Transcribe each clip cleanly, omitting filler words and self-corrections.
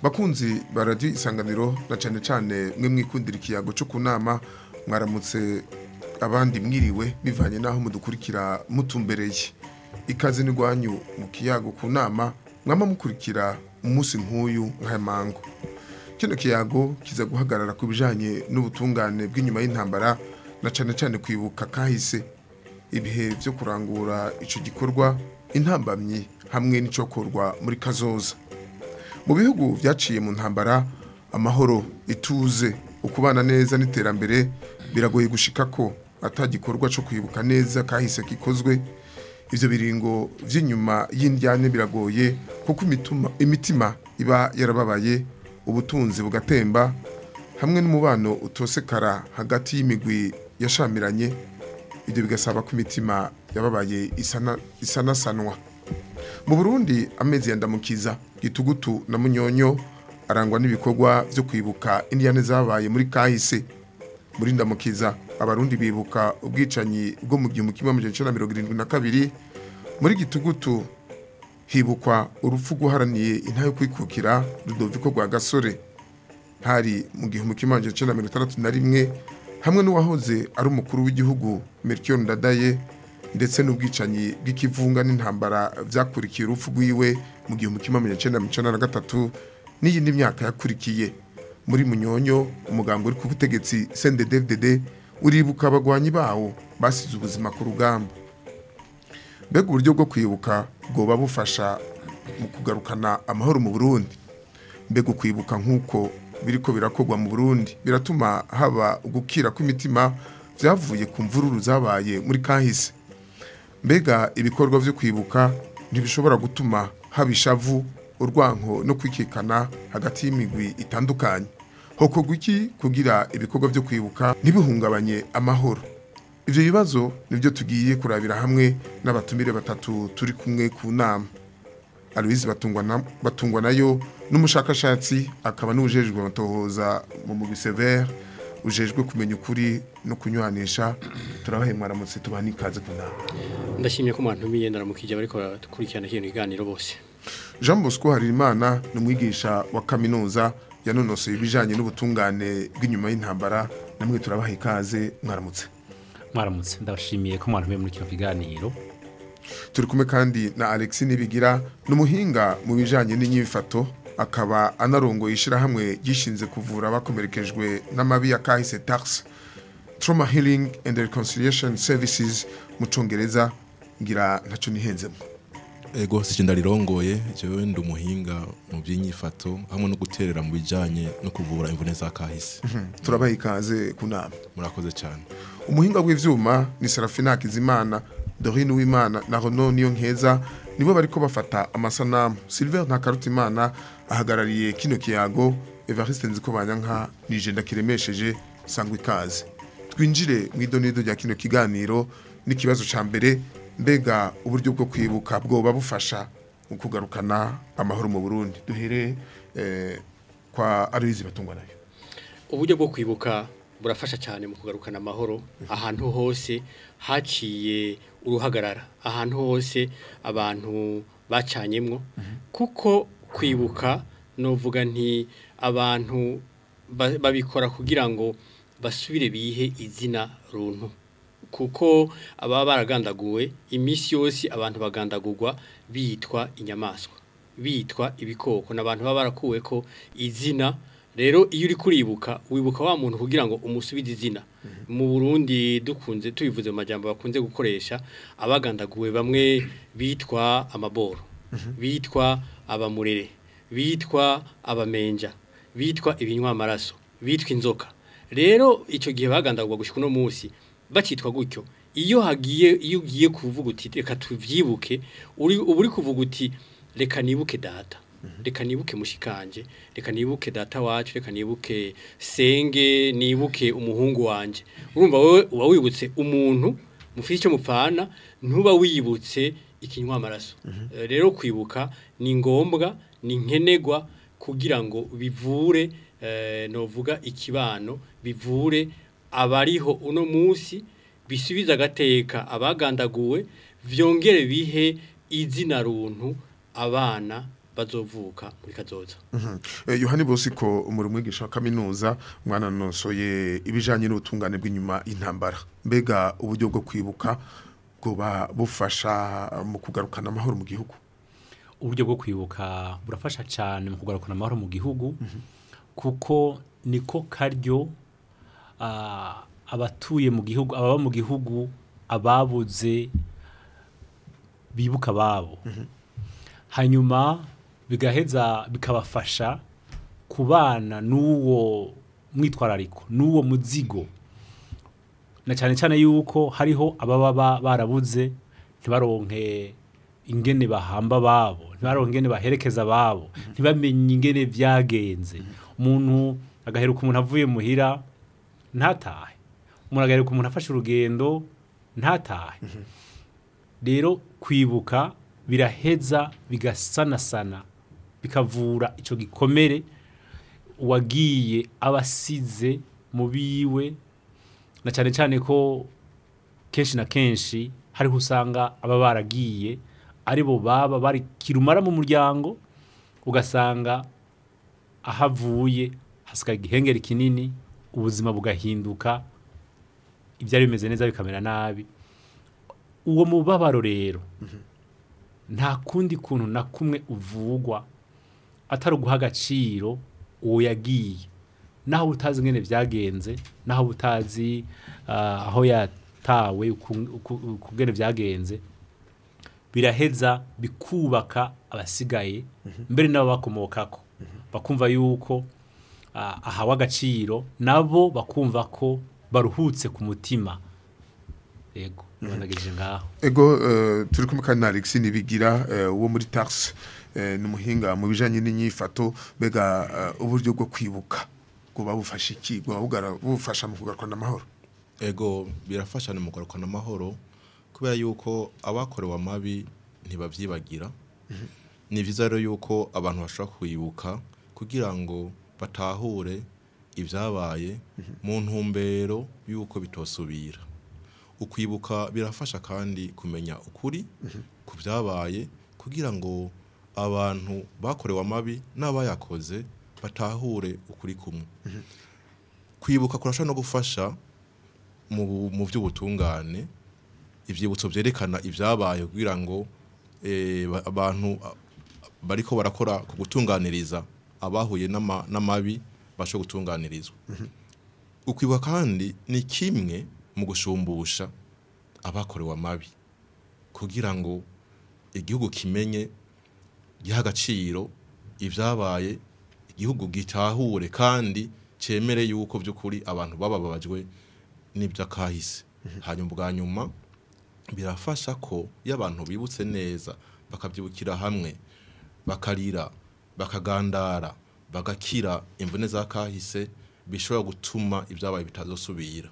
bakunzi baradi isanganiro na cyane cyane mwe mwikundira ikiyago cyo kunama mwaramutse abandi mwiriwe bivanye naho mudukurikira mutumbereye ikaze ni gwanyu mu kiyago kunama mwama mukurikira umunsi nk'uyu nk'amango kino kiyago kiza guhagarara ku bijanye n'ubutungane bw'inyuma y'intambara na cyane cyane kwibuka kahise ibihe byo kurangura ico gikorwa intambamyi hamwe n'icokorwa muri kazoza mu bihugu byaciye mu ntambara amahoro ituze ukubana neza n'iterambere biragoye gushika ko atagikorwa cyo kwibuka neza kahise kikozwe ivyo biringo vy'inyuma y'indyane biragoye kuko imitima iba yarababaye ubutunzi bugatemba hamwe n'umubano utosekara hagati y'imigwi yashamiranye ibyo bigasaba ko imitima yababaye isanasanwa mu Burundi amezi yandamukiza gitugutu na munyonyo arangwa n'ibikorwa byo kwibuka indiyane zabaye muri kahise muri ndamukiza abarundi bibuka ubwicanyi bwo mu 1972 muri gitugutu hibukwa urupfu guharaniye intayo kwikukira Rudoviko rwa Gasore hari mu 1961 hamwe n'uwahoze ari umukuru w'igihugu Melchior Ndadaye ndetse n'ubwicanyi bw'ikivunga n'intambara vyakurikiye urupfu rwiwe mu 1993 n'iyindi myaka yakurikiye muri munyonyo umugambo uri ku butegetsi CNDD-FDD uribuka abagwanyi bawo basize ubuzima ku rugamba mbega uburyo bwo kwibuka bwoba bufasha mu kugarukana amahoro mu Burundi mbega kwibuka nk'uko biriko birakogwa mu Burundi biratuma haba gukira kw'imitima vyavuye ku mvururu zabaye muri kahise mbega ibikorwa byo kwibuka ntibishobora gutuma haba ishavu urwanko no kwikekana hagati y'imigwi itandukanye hokogwa iki kugira ibikorwa byo kwibuka ntibihungabanye amahoro ivyo bibazo nivyo tugiye kurabira hamwe n'abatumire batatu turi kumwe ku nama Aloise batungwa nayo n'umushakashatsi akaba n'ujejwe amatohoza mu mugwi Sever ujejwe kumenya ukuri no kunywanisha turabahe mwaramutse tubana ikaze ku nama ndashimye ko mwantumiye ndaramukije bariko barakurikirana kino kiganiro bose Jean Bosco Harimana n'umwigisha wa kaminuza yanonosoye ibijanye n'ubutungane bw'inyuma y'intambara namwe turabaha ikaze mwaramutse ndabashimiye ko mwantumiye muri kino kiganiro turi kumwe kandi na Alexis Nibigira n'umuhinga mu bijanye n'inyifato akaba anarongoye ishirahamwe gishinze kuvura abakomerekejwe n'amabi ya kahise TARS Trauma Healing and Reconciliation Services mu Congereza ngira ntaco nihenzemo ego sicenda rirongoye jewe ndi umuhinga mu by'inyifato hamwe no guterera mu bijanye no kuvura imvune za kahise turabaha ikaze ku nama murakoze cyane umuhinga w'ivyuma ni Serafina Kizimana Dorine Uwimana na Rono niyo nkeza nibo bariko bafata amasanamu Silver Ntakarutimana ahagarariye kino kiyago Evariste Nzikobanyanka nije ndakiremesheje sangwa ikaze twinjire mu idonido rya kino kiganiro n'ikibazo ca mbere mbega uburyo bwo kwibuka bwoba bufasha mu kugarukana amahoro mu Burundi duhere kwa Aloise batungwa nayo uburyo bwo kwibuka burafasha cyane mu kugarukana amahoro ahantu hose haciye uruhagarara ahantu hose abantu bacanyemwo kuko kwibuka novuga nti abantu babikora kugira ngo basubire bihe izina runtu kuko ababa baragandaguwe imisi yose abantu bagandagurwa bitwa inyamaswa bitwa ibikoko n'abantu baba barakuwe ko izina rero iyo uri kuribuka wibuka wa muntu kugira ngo umusubize izina mu Burundi dukunze tubivuze mu majambo bakunze gukoresha abagandaguwe bamwe bitwa amaboro bitwa abamurere bitwa abamenja bitwa ibinywa amaraso bitwa inzoka rero icyo gihe bagandagurwa gushika no munsi bacitwa gutyo iyo ugiye kuvuga uti reka tuvyibuke uri kuvuga uti reka nibuke data reka nibuke mushikanje reka nibuke data wacu reka nibuke senge nibuke umuhungu wanje urumva wewe uba wibutse umuntu mufite icyo mupfana ntuba wibutse ikinywa amaraso rero kwibuka ni ngombwa ni nkenegwa kugira ngo bivure novuga ikibano bivure abariho uno munsi bisubiza agateka abagandaguwe vyongere bihe izina runtu abana bazovuka muri kazoza. Yohani Bosiko umuri mwigisha wa kaminuza mwana nosoye ibijanye n'ubutungane bw'inyuma y'intambara mbega uburyo bwo kwibuka bwoba bufasha mu kugarukana amahoro mu gihugu. Uburyo bwo kwibuka burafasha cyane mu kugarukana amahoro mu gihugu kuko niko karyo abatuye mu gihugu ababa mu gihugu ababuze bibuka babo hanyuma bigaheza bikabafasha kubana n'uwo mwitwarariko n'uwo muzigo na cyane cyane yuko hariho ababa barabuze ntibaronke ingene bahamba babo ntibaronke ingene baherekeza babo ntibamenye ingene vyagenze umuntu agaheruka umuntu avuye muhira ntatahe umuntu agaheruka umuntu afashe urugendo ntatahe rero kwibuka biraheza bigasanasana bikavura ico gikomere wagiye abasize mu biwe na cyane cyane ko kenshi na kenshi hariho usanga aba baragiye aribo baba bari kirumara mu muryango ugasanga ahavuye hasigaye igihengeri kinini ubuzima bugahinduka ibyari bimeze neza bikamera nabi uwo mubabaro rero nta kundi kuntu na kumwe uvugwa atari uguha agaciro uwo yagiye naho utazi ingene vyagenze naho utazi aho yatawe kugene vyagenze biraheza bikubaka abasigaye mbere nabo bakomokako bakumva yuko ahawe agaciro nabo bakumva ko baruhutse ku mutima yego nabanageje ngaho ego turi kumwe kandi na Alex Nibigira wo muri tax n'umuhinga mu bijanye n'inyifato bega uburyo bwo kwibuka kuba bufasha iki bufasha mu kugarukana amahoro. Ego birafasha mu kugarukana amahoro kubera yuko abakorewe amabi ntibavyibagira ni vyiza rero yuko abantu bashobora kwibuka kugira ngo batahure ivyabaye mu ntumbero yuko bitosubira. Ukwibuka birafasha kandi kumenya ukuri ku vyabaye kugira ngo abantu bakorewe amabi n'abayakoze batahure ukuri kumwe. Kwibuka kurashobora no gufasha mu vy'ubutungane ivyibutso vyerekana ivyabaye kugira ngo abantu bariko barakora ku gutunganiriza abahuye n'amabi basho gutunganirizwa. Ukwibuka kandi ni kimwe mu gushumbusha abakorewe amabi kugira ngo igihugu kimenye giha agaciro ivyabaye igihugu gitahure kandi cemere yuko vy'ukuri abantu bababajwe n'ivyakahise. Hanyuma bwa nyuma birafasha ko y'abantu bibutse neza bakavyibukira hamwe bakarira bakagandara bagakira imvune za kahise bishobora gutuma ivyabaye bitazosubira.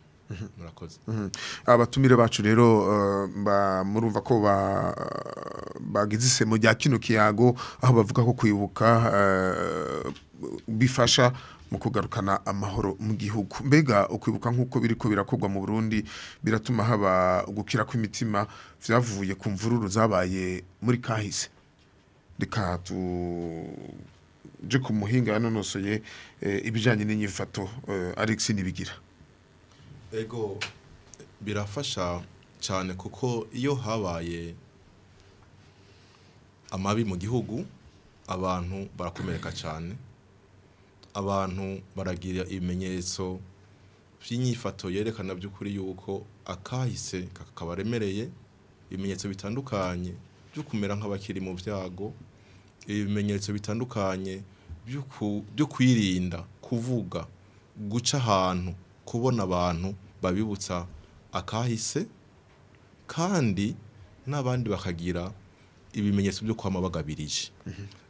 Murakoze. Abatumire bacu rero murumva ko bagize isemo rya kino kiyago aho bavuga ko kwibuka bifasha mu kugarukana amahoro mu gihugu. Mbega ukwibuka nkuko biriko birakorwa mu Burundi biratuma haba gukira kw'imitima vyavuye ku mvururu zabaye muri kahise. Reka je ku muhinga yanonosoye ibijanye n'inyifato Alex Nibigira. Ego birafasha cyane kuko iyo habaye amabi mu gihugu abantu barakomereka cyane, abantu baragira ibimenyetso by'inyifato yerekana by'ukuri yuko akahise kakabaremereye, ibimenyetso bitandukanye byo kumera nk'abakiri mu byago, ibimenyetso bitandukanye byo kwirinda kuvuga guca ahantu kubona abantu babibutsa akahise kandi n'abandi bakagira ibimenyetso byo kwama bagabirije.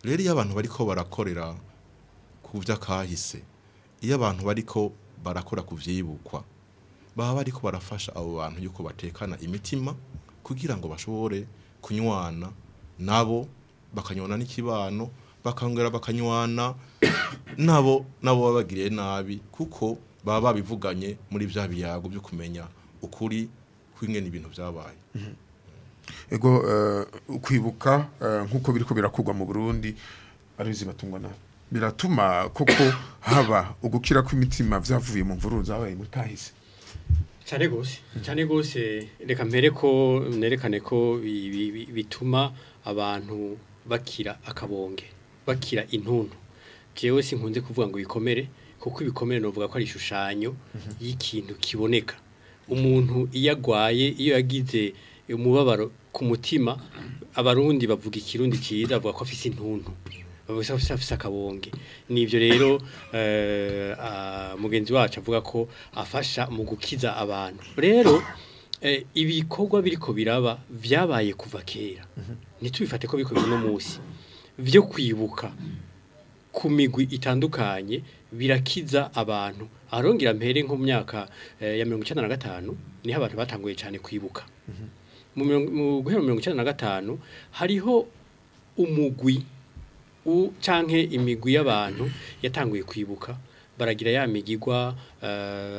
Rero iyo abantu bariko barakorera ku vy'akahise, iyo abantu bariko barakora ku vyibukwa, baba bariko barafasha abo bantu yuko batekana imitima kugira ngo bashobore kunywana nabo, bakanywana n'ikibano, bakangera bakanywana nabo babagiriye nabi kuko baba babivuganye muri vya biyago byo kumenya ukuri kw'ingene ibintu vyabaye. ego kwibuka nkuko biriko birakugwa mu Burundi arizi batungwa na biratuma koko haba ugukira kw'imitima vyavuye mu mvururu zabaye muri kahise cyane gose reka mpere ko nerekane ko bituma abantu bakira akabonge bakira intuntu jewe sinkunze kuvuga ngo bikomere kuko ibikomere novuga ko ari ishushanyo y'ikintu kiboneka umuntu iyo agwaye iyo yagize umubabaro ku mutima abarundi bavuga ikirundi cyiza bavuga ko afise intuntu bavuga ko afise akabonge nivyo rero mugenzi wacu avuga ko afasha mu gukiza abantu rero ibikorwa biriko biraba vyabaye kuva kera nitubifate ko biko no musi vyo kwibuka ku migwi itandukanye birakiza abantu arongera mpere nko mu myaka ya 1995 niho abantu batanguye cyane kwibuka mu guhera 1995 hariho umugwi canke imigwi y'abantu yatanguye kwibuka baragira ya migigwa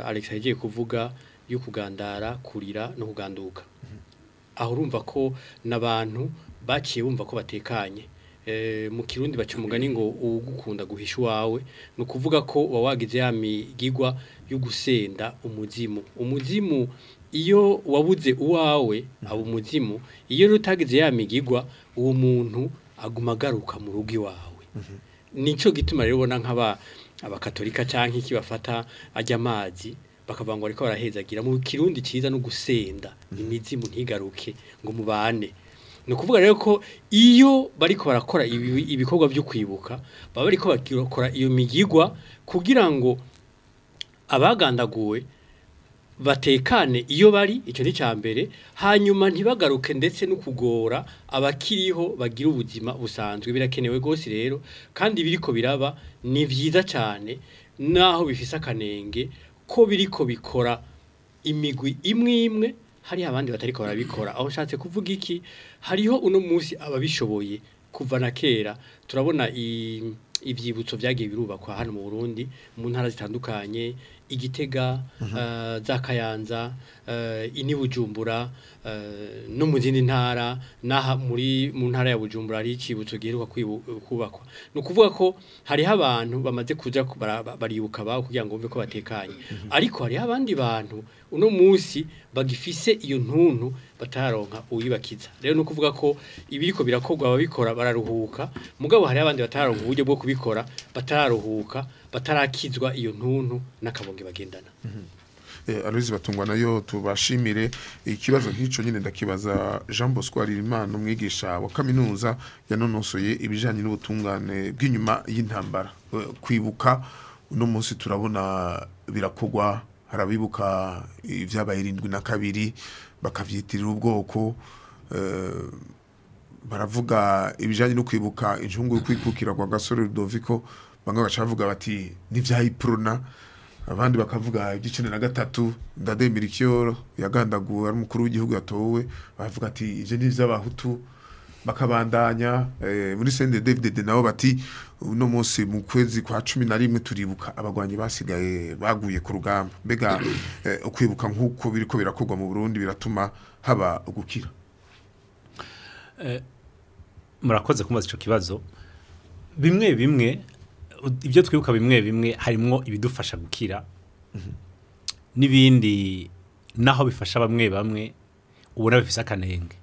Alex yagiye kuvuga yo kugandara kurira no kuganduka aho urumva ko nabantu baciye bumva ko batekanye mu kirundi baca umugani ngo ugukunda guhisha wawe no kuvuga ko wawagize ya migigwa yo gusenda umuzimu iyo wabuze uwawe abo umuzimu iyo rutagize ya migigwa uwo muntu aguma garuka mu rugi wawe nico gituma rero ubona abakatolika canke iki bafata ajya amazi bakavuga ngo ariko barahezagira mu kirundi ciza no gusenda imizimu ntigaruke ngo mubane no kuvuga rero ko iyo bariko barakora ibikorwa byo kwibuka baba bariko bakora iyo migigwa kugira ngo abagandaguwe batekane iyo bari icyo ni cyambere hanyuma ntibagaruke ndetse no kugora abakiriho bagira ubuzima busanzwe birakenewe gose rero kandi biriko biraba ni vyiza cyane naho bifise akanenge ko biriko bikora imigwi imwe hari abandi batariko barabikora aho nshatse kuvuga iki hariho uno munsi ababishoboye kuva na kera turabona ivyibutso vyagiye birubakwa hano mu Burundi mu ntara zitandukanye Igitega za Kayanza ini Bujumbura no mu zindi ntara naha mu ntara ya Bujumbura ari icibutso giheruka kubakwa no kuvuga ko hari abantu bamaze kuja baribuka baho kugira ngo bumve ko batekanye ariko hari abandi bantu uno munsi bagifise iyo ntuntu bataronka uyibakiza rero no kuvuga ko ibiriko birakorwa ababikora bararuhuka mugabo hari abandi bataronka uburyo bwo kubikora batararuhuka batarakizwa iyo ntuntu nakabonge bagendana Aloise batungwa nayo tubashimire ikibazo nk'ico nyine ndakibaza Jean Bosco Aririmana umwigisha wa kaminuza yanonosoye ibijanye n'ubutungane bw'inyuma y'intambara kwibuka uno munsi turabona birakogwa harabibuka ivyabaye 72 bakavyitirira ubwoko baravuga ibijanye no kwibuka injungu yo kwikukira kwa Gasore Rudoviko bamwe bacavuga bati nivyayiprona abandi bakavuga igicene na gatatu Ndademirikiyo yagandaguwe ari umukuru w'igihugu yatowe bavuga ati ije n'ivy'abahutu bakabandanya muri Sende David nabo bati uno munsi mu kwezi kwa 11 turibuka abagwanyi basigaye baguye ku rugamba mbega ukwibuka nkuko biriko birakorwa mu Burundi biratuma haba ugukira murakoze kumaza ico kibazo bimwe ibyo twibuka bimwe harimo ibidufasha gukira nibindi naho bifasha bamwe ubona bifise akanenge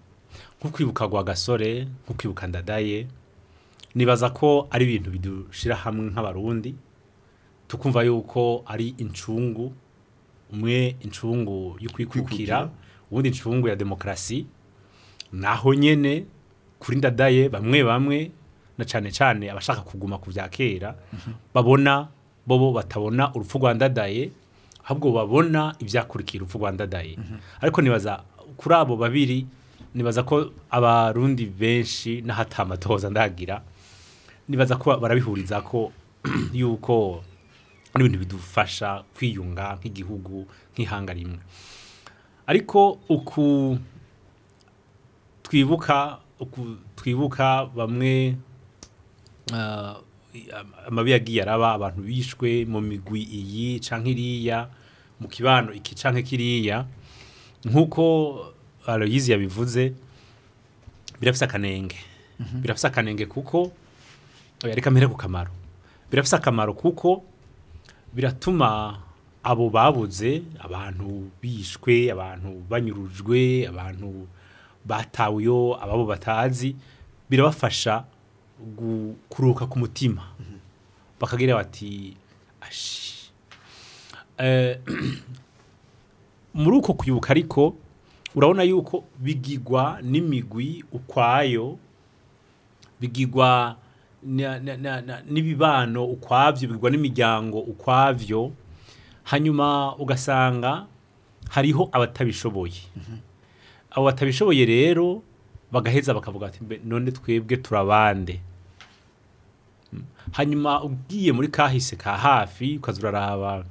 nko kwibuka gwa Gasore nko kwibuka Ndadaye nibaza ko ari ibintu bidushira hamwe nk'abarundi tukumva yuko ari incungu incungu yo kwikukira ubundi incungu ya demokrasi naho nyene kuri Ndadaye bamwe na cyane abashaka kuguma ku vyakera babona bobo batabona urupfu rwa Ndadaye ahubwo babona ivyakurikira urupfu rwa Ndadaye ariko nibaza kuri abo babiri nibaza ko abarundi benshi nahatamatoza ndagira nibaza ko barabihuriza ko yuko ari ibintu bidufasha kwiyunga nk'igihugu nk'ihanga rimwe ariko twibuka bamwe amabi yagiye araba abantu bishwe mu migwi iyi canke iriya mu kibano iki canke kiriya nkuko Aloise yabivuze birafise akanenge kuko reka mpere ku kamaro birafise akamaro kuko biratuma abo babuze abantu bishwe abantu banyurujwe abantu batawuyo ababo batazi birabafasha kuruka ku mutima bakagira bati ashi muri uko kwibuka ariko urabona yuko bigigwa n'imigwi ukwayo bigigwa n'ibibano ukwavyo bigigwa n'imiryango ukwavyo hanyuma ugasanga hariho abatabishoboye abo batabishoboye rero bagaheza bakavuga ati none twebwe turabande hanyuma ugiye muri kahise ka hafi ukazuraraba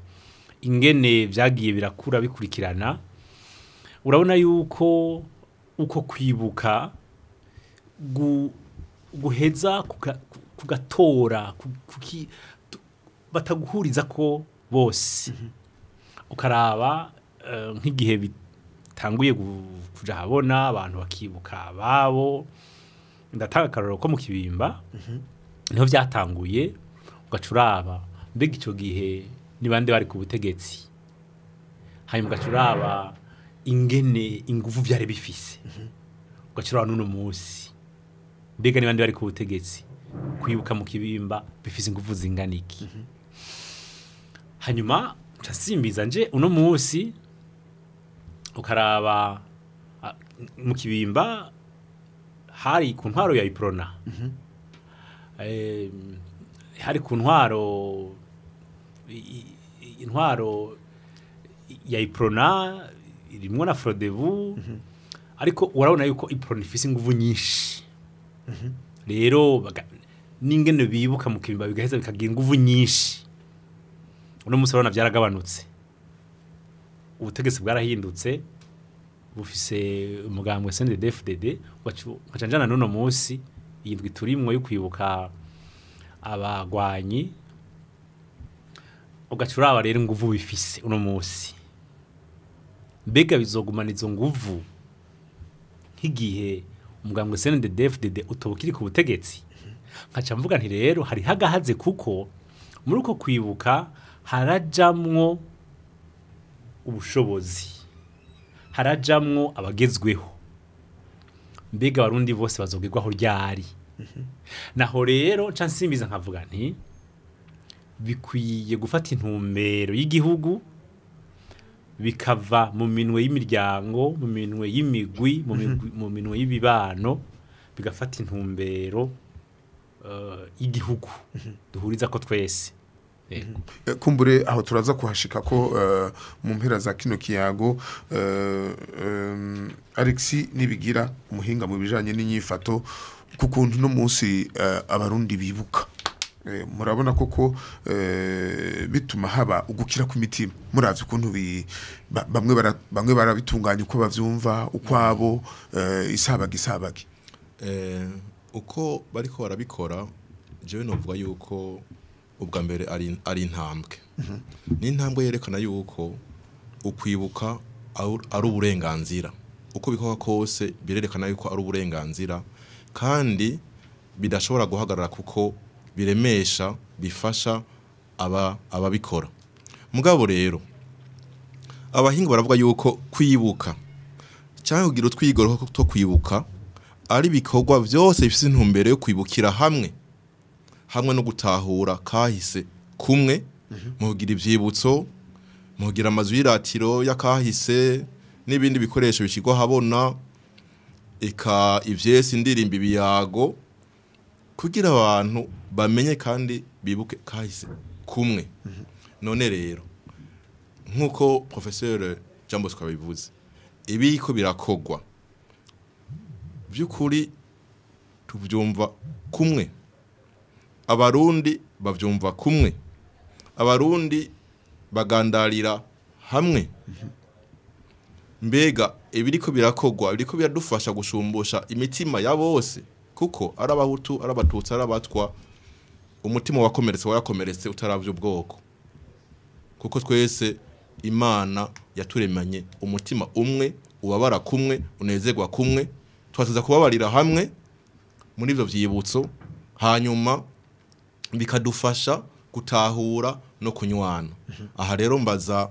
ingene vyagiye birakura bikurikirana urabona yuko uko kwibuka guheza kugatora bataguhuriza ko bose ukaraba nk'igihe bitanguye kuja habona abantu bakibuka babo ndatanga karoro ko mu kibimba niho vyatanguye ugacuraba mbega ico gihe ni bande bari ku butegetsi hanyuma ugacuraba ingene inguvu byari bifise ugacuraba n'uno munsi mbega ni bande bari ku butegetsi kwibuka mu kibimba bifise inguvu zinganiki hanyuma casimbiza nje uno munsi ukaraba mu kibimba hari ku ntwaro ya Iprona hari ku intwaro ya Iprona irimwo na Frodebu ariko urabona yuko Iprona ifise inguvu nyinshi rero n'ingene bibuka mu kibimba bigaheza bikagira inguvu nyinshi uno munsi urabona byaragabanutse ubutegetsi bwarahindutse bufise umugambwe CNDD-FDD wacanjana n'uno munsi yindwi turimwo yo kwibuka abagwanyi ugacuraba rero inguvu bifise uno munsi mbega bizogumana izo nguvu nk'igihe umugambwe CNDD-FDD utobukiri ku butegetsi nkaca mvuga nti rero hari hagahaze kuko muri uko kwibuka harajamwo ubushobozi harajamwo abagezweho mbega barundi bose bazogirwaho ryari naho rero nca nsimbiza nkavuga nti bikwiye gufata intumbero y'igihugu bikava mu minwe y'imiryango mu minwe y'imigwi mu minwe y'ibibano bigafata intumbero y'igihugu duhuriza ko twese kumbure aho turaza kuhashika ko mu mpera za kino kiyago Alexis Nibigira umuhinga mu bijanye n'inyifato kukuntu no munsi abarundi bibuka murabona koko bituma haba ugukira ku mitima muravye ukuntu bamwe barabitunganya uko bavyumva ukwabo isabagi uko bariko barabikora jewe novuga yuko ubwa mbere ari intambwe ni intambwe yerekana yuko ukwibuka ari uburenganzira uko bikoka kose birerekana yuko ari uburenganzira kandi bidashobora guhagarara kuko biremesha bifasha ababikora mugabo rero abahinga baravuga yuko kwibuka cyangwa kugira utwigoro to kwibuka ari bikorwa byose bifite intumbero yo kwibukira hamwe no gutahura kahise kumwe mugira ivyibutso mugira amazu y'iratiro yakahise n'ibindi bikoresho bishigwa habona eka ivyesi indirimbo ibiyago kugira abantu bamenye kandi bibuke kahise kumwe none rero nkuko professeur Jean Bosco abivuze ibiko birakogwa byukuri tuvyumva kumwe abarundi bavyumva kumwe abarundi bagandarira hamwe mbega ibiriko birakogwa biriko biradufasha gushumbusha imitima ya bose kuko arabahutu arabatutsi arabatwa umutima wakomeretse warakomeretse utaravye ubwoko kuko twese Imana yaturemanye umutima umwe ubabara kumwe unezerwa kumwe twateza kubabarira hamwe muri ivyo vyibutso hanyuma bikadufasha gutahura no kunywana aha rero mbaza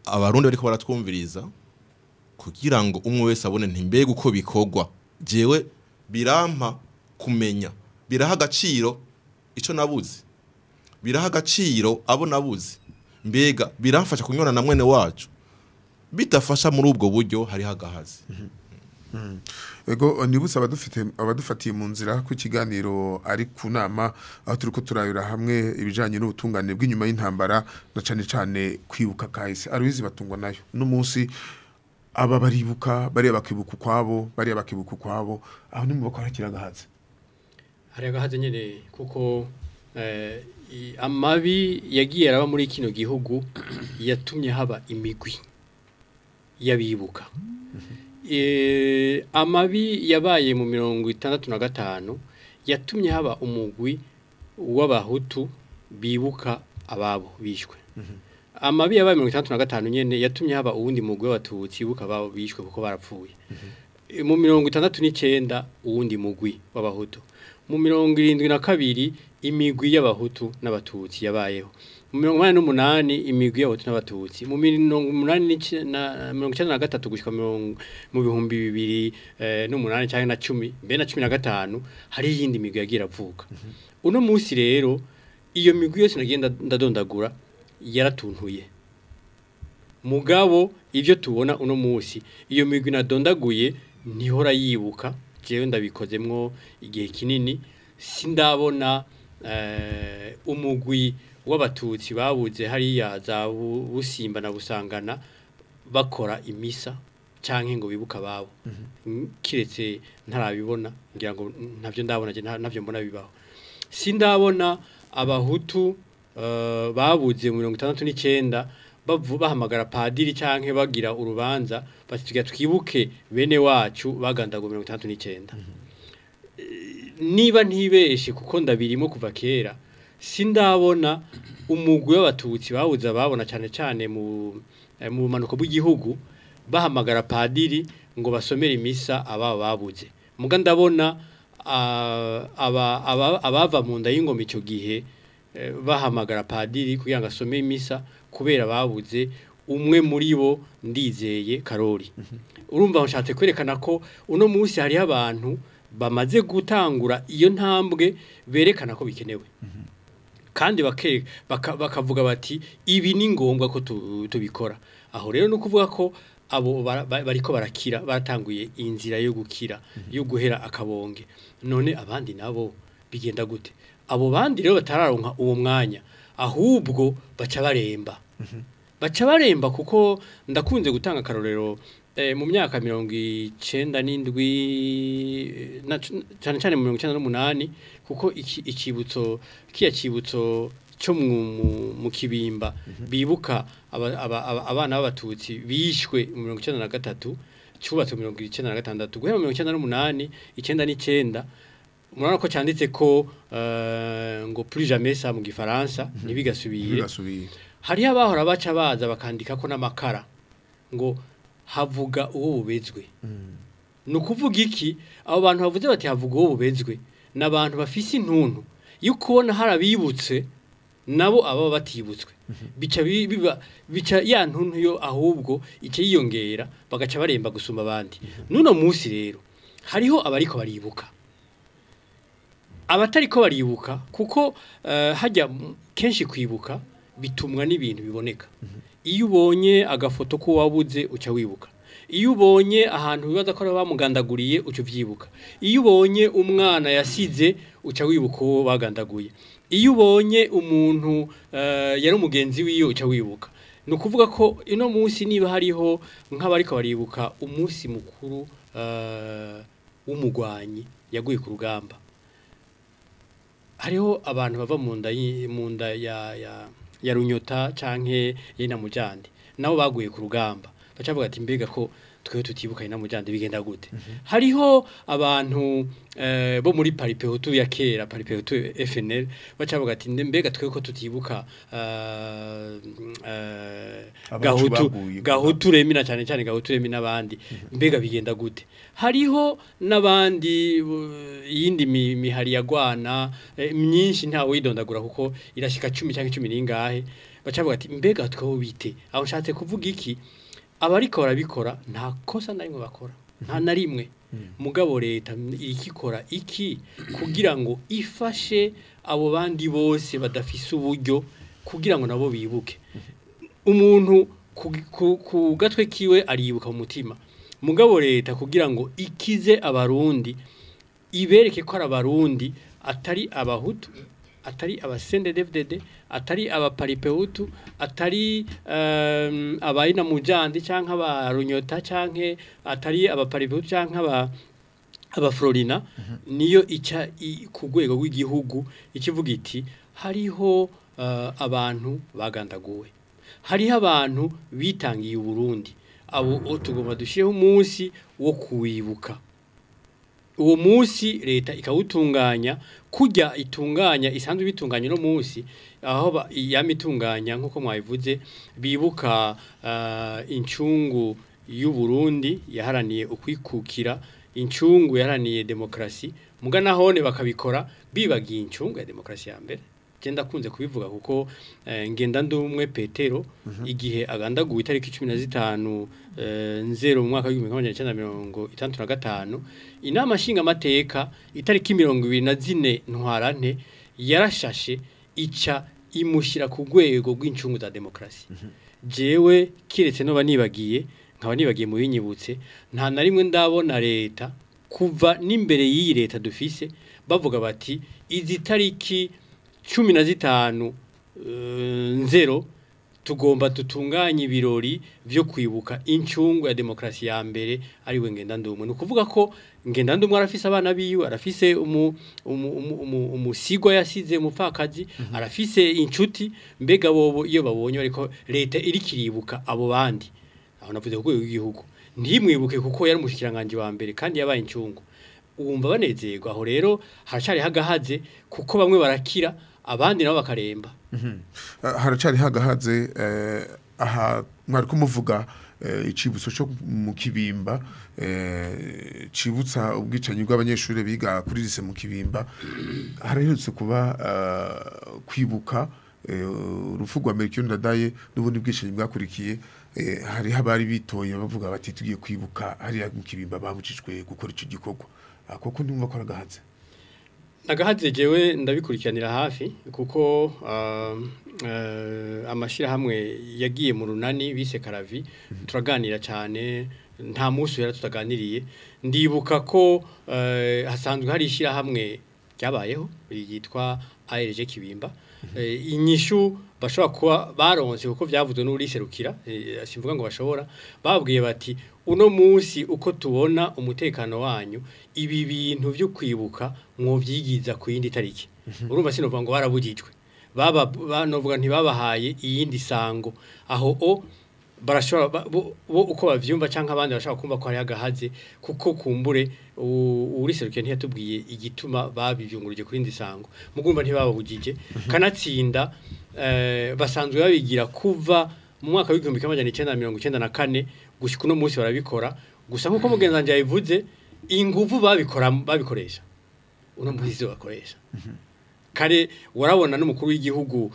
abarundi bariko baratwumviriza kugira ngo umwe wese abone ntimbega uko bikorwa jewe birampa kumenya biraha agaciro ico nabuze biraha agaciro abo nabuze mbega biramfasha kunywana na mwene wacu bitafasha muri ubwo buryo hari hagahazi ego nibutse abadufatiye mu nzira ku kiganiro ari ku nama aho turiko turayura hamwe ibijanye n'ubutungane bw'inyuma y'intambara na cane kwibuka kahise arubizi batungwa nayo n'umunsi aba baribuka bari bakibuka kwabo aho ni mu bakora kiragahaze hari agahaze nyene kuko amabi yagiye araba muri kino gihugu yatumye haba imigwi yabibuka amabi yabaye mu 1965 yatumye haba umugwi w'abahutu bibuka ababo bishwe amabi yabaye mu 1965 nyene yatumye haba uwundi mugwi w'abatutsi bibuka ababo bishwe kuko barapfuye mu 1969 uwundi mugwi w'abahutu mu 1972 imigwi y'abahutu n'abatutsi yabayeho mu 1988 imigwi y'abahutu n'abatutsi mu 1993 gushika mu 2008 cyangwa na 10 mbe na 15 hari yindi migwi yagira avuka uno munsi rero iyo migwi yose nagenda ndadondagura yaratuntuye mugabo ivyo tubona uno munsi iyo migwi nadondaguye ntihora yibuka jewe ndabikozemwo igihe kinini sindabona umugwi w'abatutsi babuze hariya za Busimba na Busangana bakora imisa canke ngo bibuka babo kiretse ntarabibona ngira ngo ntavyo ndabona je ntavyo mbona bibaho sindabona abahutu babuze mu 1969 bahamagara padiri canke bagira urubanza bati twibuke bene wacu bagandago 1969 niba ntibeshe kuko ndabirimo kuva kera sindabona umugwi w'abatutsi babuze babona cyane mu manuko bw'igihugu bahamagara padiri ngo basomere imisa aba babuze muga ndabona abava mu nda y'ingoma icyo gihe bahamagara padiri kugira ngo asome imisa kubera babuze umwe muri bo ndizeye Karori urumva nshatse kwerekana ko uno munsi hari abantu bamaze gutangura iyo ntambwe berekana ko bikenewe kandi bakavuga bati ibi ni ngombwa ko tubikora aho rero no kuvuga ko abo bariko barakira batanguye inzira yo gukira yo guhera akabonge none abandi nabo bigenda gute abo bandi rero batararonka uwo mwanya ahubwo baca baremba kuko ndakunze gutanga karorero mu myaka 97 cyane mu 1998 kuko ikibutso cyo mu kibimba bibuka abana b'abatutsi bishwe mu 1993 cyubatse mu 1996 guhera mu 1998 99 murana ko cyanditse ko ngo plus jamais ça mu gifaransa nibigasubire hari abahora baca baza bakandika ko namakara ngo havuga uwo bubezwe nukuvuga iki abo bantu bavuze bati havuga uwo bubezwe nabantu bafise intuntu yukubona harabibutse nabo aba batibutswe bica ya ntuntu yo ahubwo icyo yiyongera bagaca baremba gusuma abandi nuno munsi rero hariho abariko baribuka abatariko baribuka kuko hajya kenshi kwibuka bitumwa n'ibintu biboneka iyo ubonye agafoto ko wabuze uca wibuka iyo ubonye ahantu bibaza ko bamugandaguriye uca uvyibuka iyo ubonye umwana yasize uca wibuka uwo bagandaguye iyo ubonye umuntu yari umugenzi wiyo uca wibuka ni ukuvuga ko ino munsi niba hariho nk'abariko baribuka umunsi mukuru w'umugwanyi yaguye ku rugamba hariho abantu bava mu nda ya runyota canke yina mujande nabo baguye ku rugamba bacavuga ati mbega ko twe tutibukanye na mujande bigenda gute hariho abantu bo muri paripehutu ya kera paripehutu FNL bacavuga ati mbega twe ko tutibuka gahutu remina cyane cyane gahutu remina n'abandi mbega bigenda gute hariho n'abandi yindi mihari yagwana myinshi nta widondagura kuko irashika 10 cyangwa 10 ningahe bacavuga ati mbega twe bite aho nshatse kuvuga iki abariko barabikora nta kosa na rimwe bakora nta na rimwe mugabo leta ikikora iki kugira ngo ifashe abo bandi bose badafise uburyo kugira ngo nabo bibuke umuntu ku gatwe kiwe aribuka mu mutima mugabo leta kugira ngo ikize abarundi ibereke ko ari abarundi atari abahutu atari abasende DFDD atari abaparipehutu atari abayina mujandi canke abarunyota canke atari abaparipehutu canke abaflorina niyo ica ku rwego rw'igihugu ikivuga iti hariho abantu bagandaguwe hariho abantu bitangiye Burundi abo tugomba dushireho umunsi wo kuwibuka uwo munsi leta ikawutunganya kujya itunganya isanzwe bitunganya no munsi aho yamitunganya nkuko mwabivuze bibuka incungu y'u Burundi yaharaniye ukwikukira incungu yaharaniye demokrasi mugana hone bakabikora bibagiye incungu ya demokrasi ya mbere genda kunze kubivuga kuko ngenda ndumwe Petero igihe agandaguwe itariki 15 nzero mu mwaka wa 1965 inama nshinga mateka itariki 24 ntwarante yarashashe ica imushira ku rwego rw'incungu za demokrasi jewe kiretse no banibagiye nkaba nibagiye mu binyibutse nta na rimwe ndabona leta kuva n'imbere y'iyi leta dufise bavuga bati izi tariki 15 nzero tugomba tutunganye ibirori byo kwibuka incungu ya demokrasi ya mbere ari we Ngendandumwe nukuvuga ko Ngendandumwe arafise abana biwe arafise umusigwa yasize umupfakazi arafise inshuti mbega bobo iyo babonye ariko leta iri kiribuka abo bandi aho navuze ko igihugu ntimwibuke kuko yari umushikiranganje wa mbere kandi yabaye incungu uwumva banezerwa aho rero haracari hagahaze kuko bamwe barakira abandi nabo bakaremba haracari hagahaze aha mwari kumuvuga icibutso cyo mu Kibimba cibutsa ubwicanyi bw'abanyeshuri biga kuri lise mu Kibimba haraherutse kuba kwibuka urupfu rwa Melchior Ndadaye n'ubundi bwicanyi bwakurikiye hari habari bitoye bavuga bati tugiye kwibuka hari mu Kibimba babujijwe gukora ico gikorwa koko ndumva ko ragahaze nagahaze jewe ndabikurikiranira hafi kuko amashira hamwe yagiye mu runani bise Karavi turaganira cyane nta musu yara tutaganiriye ndibuka ko hasanzwe hari ishira hamwe ryabayeho yitwa ARG Kibimba inyishu bashobora kuba baronse kuko byavuzwe n'uriserukira simvuga ngo bashobora babwiye bati uno munsi uko tubona umutekano wanyu ibi bintu byo kwibuka mwo vyigiza ku yindi tariki urumva sinovuga ngo barabujijwe banovuga ntibabahaye iyindi sango aho barashobora bo uko bavyumva canka abandi bashaka kumva ko ari agahaze kuko kumbure uriserukira ntiyatubwiye igituma babivyunguruje kuri indi sango mugumva ntibabahujije kanatsinda basanzwe babigira kuva mu mwaka wa 1994 gushika uno munsi barabikora gusa nkuko mugenzanje yabivuze inguvu babikoresha uno munsi bakoresha kare warabona n'umukuru w'igihugu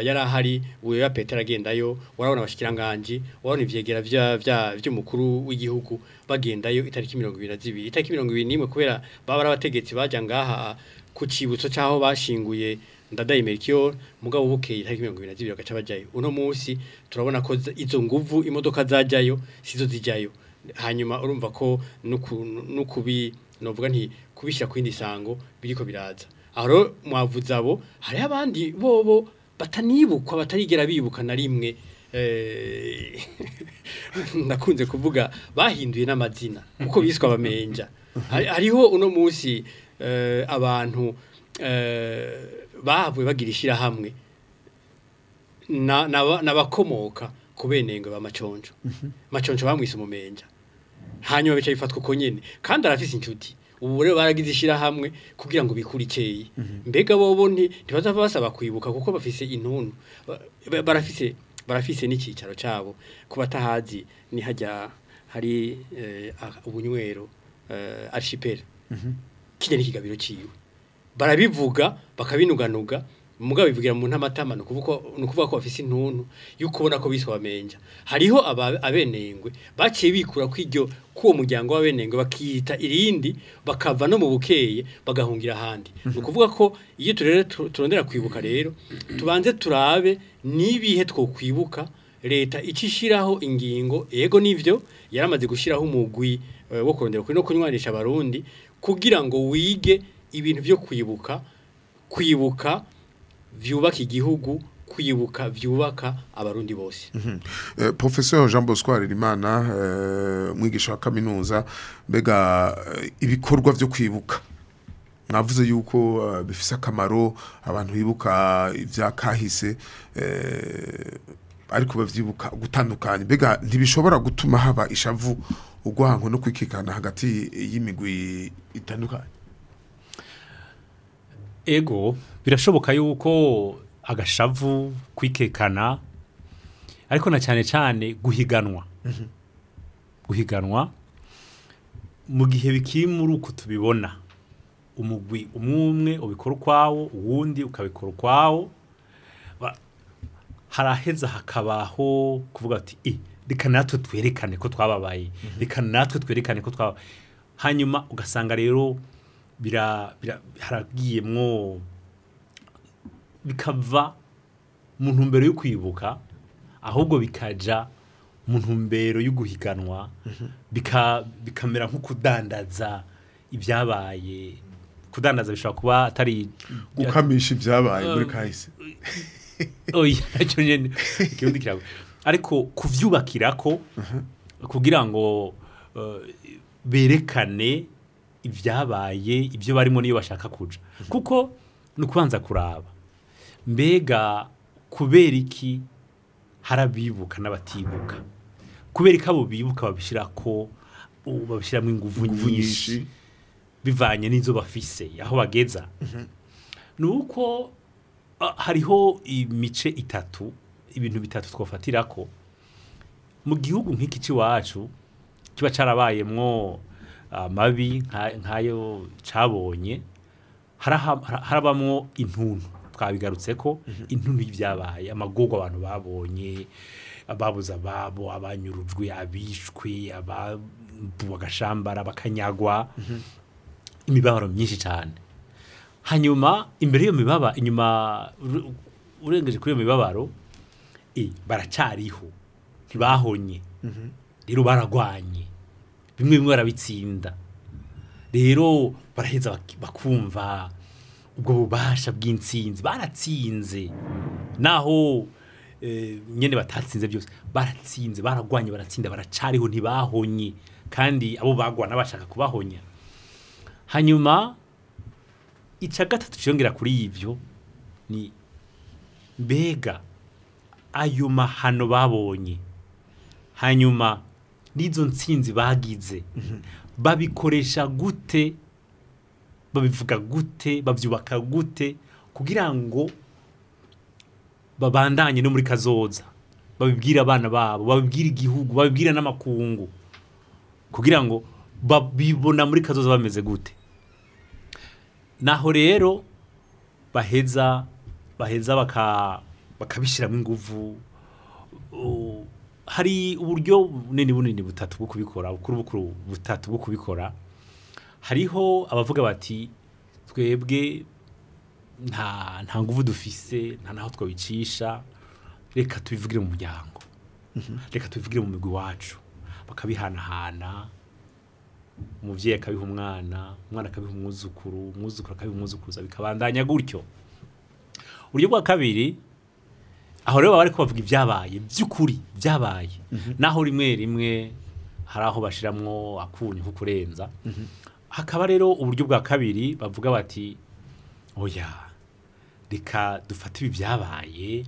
yarahari uyo ya Petero agendayo warabona abashikiranganje warabona ivyegera vy'umukuru w'igihugu bagendayo itariki 22 itariki 21 kubera baba abategetsi baja ngaha ku cibutso caho bashinguye Ndadaye Melchior mugabo bukeye itariki 22 bagaca bajayo uno munsi turabona ko izo nguvu imodoka zajayo sizo zijayo hanyuma urumva ko nukubi novuga nti kubishira kwindi sango biriko biraza aho mwavuze abo hari abandi bobo batanibukwa batarigera bibuka na rimwe nakunze kuvuga bahinduye n'amazina kuko biswa bamenja hariho uno munsi abantu bahavuye bagirishira hamwe nabakomoka kubenengo ba Maconjo Maconjo bamwise umumenja hanyuma bica bifatwa uko nyene kandi arafise inshuti ubu rero baragize ishirahamwe kugira ngo bikurikeye mbega bobo ntibazava basaba kwibuka kuko bafise intuntu barafise n'icicaro cabo kubatahazi ni hajya hari ubunywero archipel kijya n'ikigabiro ciwe barabivuga bakabinuganuga mugabo bivugira mu ntamatama nukuvuga ko bafise intuntu yuko ubona ko biswa bamenja hariho abenengwe baciye bikura kw'iryo kuwo muryango w'abenengwe bakiyita irindi bakava no mu bukeye bagahungira ahandi nukuvuga ko iyo turondera kwibuka rero tubanze turabe nibihe two kwibuka leta icishiraho ingingo yego nivyo yaramaze gushiraho umugwi wo kurondera no kunywanisha abarundi kugira ngo wige ibintu byo kwibuka vyubaka igihugu kwibuka vyubaka abarundi bose. Professeur Jean Bosco Harerimana mwigisha wa kaminuza mbega ibikorwa vyo kwibuka mwavuze yuko bifise akamaro abantu bibuka ivya kahise ariko bavyibuka gutandukanye mbega ntibishobora gutuma haba ishavu ugwango no kwikikana hagati y'imigwi itandukanye. Ego birashoboka yuko agashavu kwikekana ariko na cyane guhiganwa mu gihe bikiri muri uko tubibona umugwi umwe ubikora kwawo uwundi ukabikora kwawo haraheza hakabaho kuvuga ati reka natwe twerekane ko twababaye reka natwe twerekane ko twaba hanyuma ugasanga rero haragiyemwo bikava mu ntumbero yo kwibuka ahubwo bikaja mu ntumbero yo guhiganwa bikamera nko kudandaza ibyabaye kudandaza bishobora kuba atari gukamisha ibyabaye muri kahise oya cyo nyene kirundi kirago ariko kuvyubakirako kugira ngo berekane ibyabaye ibyo barimo niyo bashaka kuja kuko nukubanza kuraba mbega kubera iki harabibuka n'abatibuka kubera iki abo bibuka babishirako babishiramo inguvu nyinshi bivanye n'izo bafise aho bageza nuko hariho imice itatu ibintu bitatu twofatirako mu gihugu nk'iki ciwacu kiba carabayemwo mabi nkayo cabonye harabamwo intuntu twabigarutseko intuntu y'ibyabaye amagorwa abantu babonye ababuza babo abanyurujwe abishwe abagashambara bakanyagwa imibabaro myinshi cyane hanyuma imbere yo mibaba inyuma urengeje kuri iyo mibabaro baracariho ntibahonye rero baragwanye bimwe barabitsinda rero baraheza bakumva ubwo bubasha bw'intsinzi baratsinze naho nyene batatsinze byose baratsinze baragwanye baratsinda baracariho ntibahonye kandi abo bagwana bashaka kubahonya hanyuma ica gatatu cyongera kuri ivyo ni mbega ayo mahano babonye hanyuma nizo ntsinzi bagize babikoresha gute babivuga gute bavyubaka gute kugira ngo babandanye no muri kazoza babibwira abana babo babibwira igihugu babibwira n'amakungu kugira ngo babibona muri kazoza bameze gute naho rero baheza bakabishiramo inguvu hari uburyo bunini butatu bwo kubikora bukuru butatu bwo kubikora hariho abavuga bati twebwe nta nguvu dufise nta naho twabicisha reka tubivugire mu muryango reka tubivugire mu migwi wacu bakabihanahana umuvyeyi akabiha umwana akabiha umwuzukuru akabiha umwuzukuruza bikabandanya gutyo uburyo bwa kabiri aho rero bari kubavuga ibyabaye by'ukuri byabaye naho rimwe hari aho bashiramwo akunyu nko kurenza hakaba rero uburyo bwa kabiri bavuga bati oya reka dufate ibi byabaye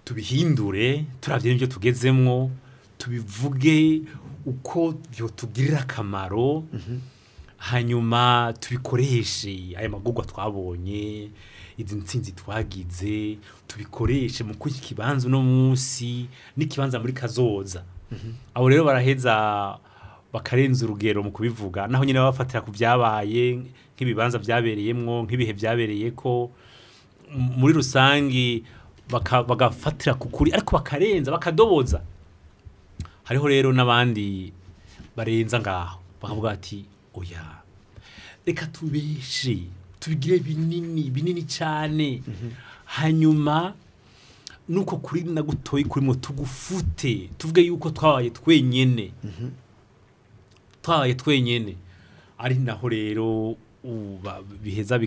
tubihindure turavye n'ibyo tugezemwo tubivuge uko byotugirira akamaro hanyuma tubikoreshe aya magurwa twabonye izi ntsinzi twagize tubikoreshe mu kuki kibanza no munsi n'ikibanza muri kazoza abo rero baraheza bakarenza urugero mu kubivuga naho nyine bafatira ku byabaye nk'ibibanza byabereyemwo nk'ibihe byabereye ko muri rusangi bagafatira ku kuri ariko bakarenza bakadoboza hariho rero n'abandi barenza ngaho bakavuga ati oya reka tubeshe tubigire binini cyane hanyuma nuko kuri nagutoyi kuri mo tugufute tuvuge yuko twabaye twenyene ari naho rero biheza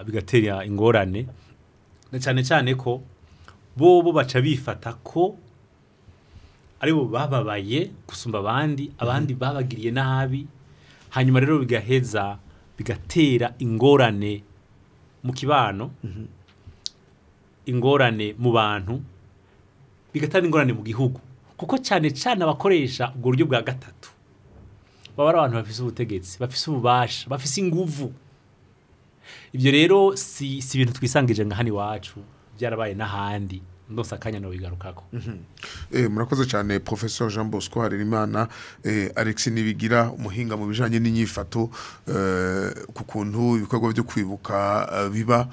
bigatera ingorane na cyane ko bobo baca bifata ko aribo bababaye gusumba abandi babagiriye nabi hanyuma rero bigaheza bigatera ingorane mu kibano ingorane mu bantu bigatera ingorane mu gihugu kuko cyane abakoresha ubwo buryo bwa gatatu baba ari abantu bafise ubutegetsi bafise ububasha bafise inguvu ibyo rero si ibintu twisangije nka hano iwacu byarabaye n'ahandi ndose akanya no bigarukako murakoze cyane Professor Jean Bosco Harerimana Alex Nibigira umuhinga mu bijanye n'inyifato ku kuntu ibikorwa byo kwibuka biba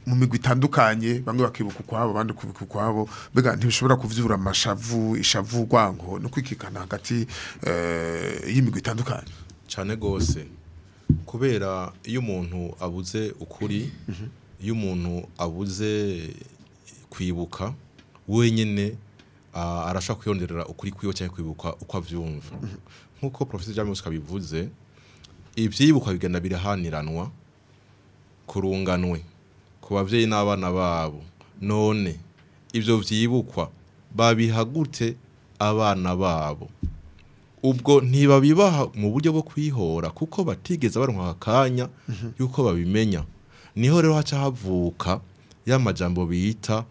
mu migwi itandukanye bamwe bakibuka ukwabo abandi kubibuka ukwabo bega ntibishobora kuvyura amashavu ishavu rwango no kwikikana hagati y'imigwi itandukanye cyane gose kubera iyo umuntu abuze ukuri iyo umuntu abuze kwibuka wenyene arashaka kwiyonderera ukuri kwiyo cyangwa kwibuka uko avyumva nkuko Professor James kabivuze ivyibukwa bigenda birahaniranwa kurunganwe ku bavyeyi n'abana babo none ivyo vyibukwa babihagute abana babo ubwo ntibabibaha mu buryo bwo kwihora kuko batigeze baronka akanya yuko babimenya niho rero haca havuka y'amajambo bita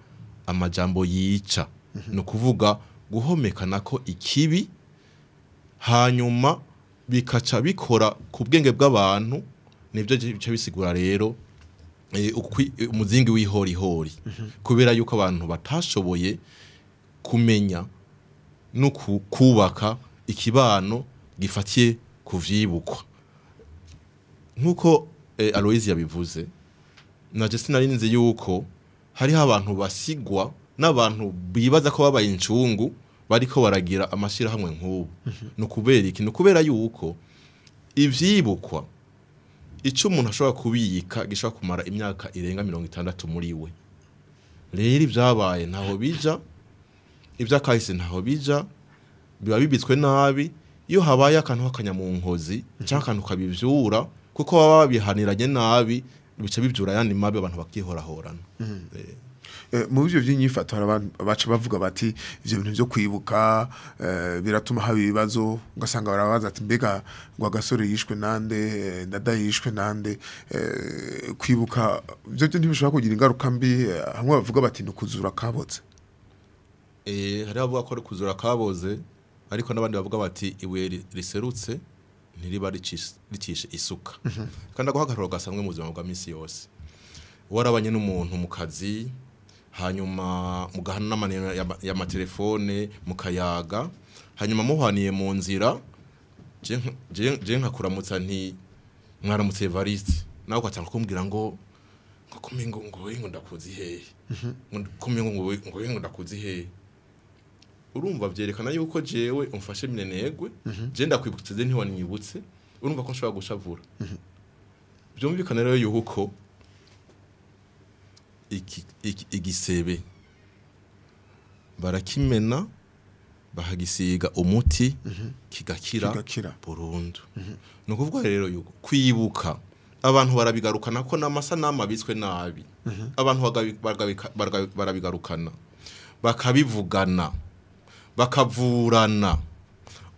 amajambo yica no kuvuga guhomekana ko ikibi hanyuma bikaca bikora ku bwenge bw'abantu nibyo bica bisigura rero umuzingi w'ihorihori kubera yuko abantu batashoboye kumenya no kubaka ikibano gifatiye kuvyibukwa nkuko Aloise yabivuze naje sinarinze yuko hariho abantu basigwa n'abantu bibaza ko babaye incungu bariko baragira amashira hamwe nk'ubu no kubera iki no kubera yuko ivyibukwa ico umuntu ashobora kubiyika gishobora kumara imyaka irenga 60 muri we rero ibyabaye ntaho bija ivyakahise ntaho bija biba bibitswe nabi iyo habaye akantu hakanya mu nkozi cyangwa akantu kabivyura kuko baba bihaniranye nabi bica bivyura yandi mabi abantu bakihorahorana mu byo by'inyifato baca bavuga bati ivyo bintu byo kwibuka biratuma haba ibibazo ugasanga barabaza ati mbega ngo agasore yishwe nande ndada yishwe nande kwibuka byo ntibishobora kugira ingaruka mbi hamwe bavuga bati nukuzura kaboze hari abavuga ko kuzura kaboze ariko nabandi bavuga bati iwe riserutse ntiriba ricishe isuka kandi aguhagararo gasanzwe mu buzima bwa misi yose warabanye n'umuntu mu kazi hanyuma mugahana n'amaneno y'amatelefone mukayaga hanyuma muhaniye mu nzira je nkakuramutsa nti mwaramutse Evariste nawe ukatanga kumbwira ngo kumengo ngo ndakuzi hehe kumengo ngo ndakuzi hehe urumva vyerekana yuko jewe umfashe minenegwe je ndakwibutse ze ntiwanyibutse urumva ko nshobora gushavura byumvikana rero yuko igisebe barakimena bahagisiga umuti kigakira burundu no kuvuga rero yuko kwibuka abantu barabigarukana ko namasa namabitswe nabi abantu barabigarukana bakabivugana bakavurana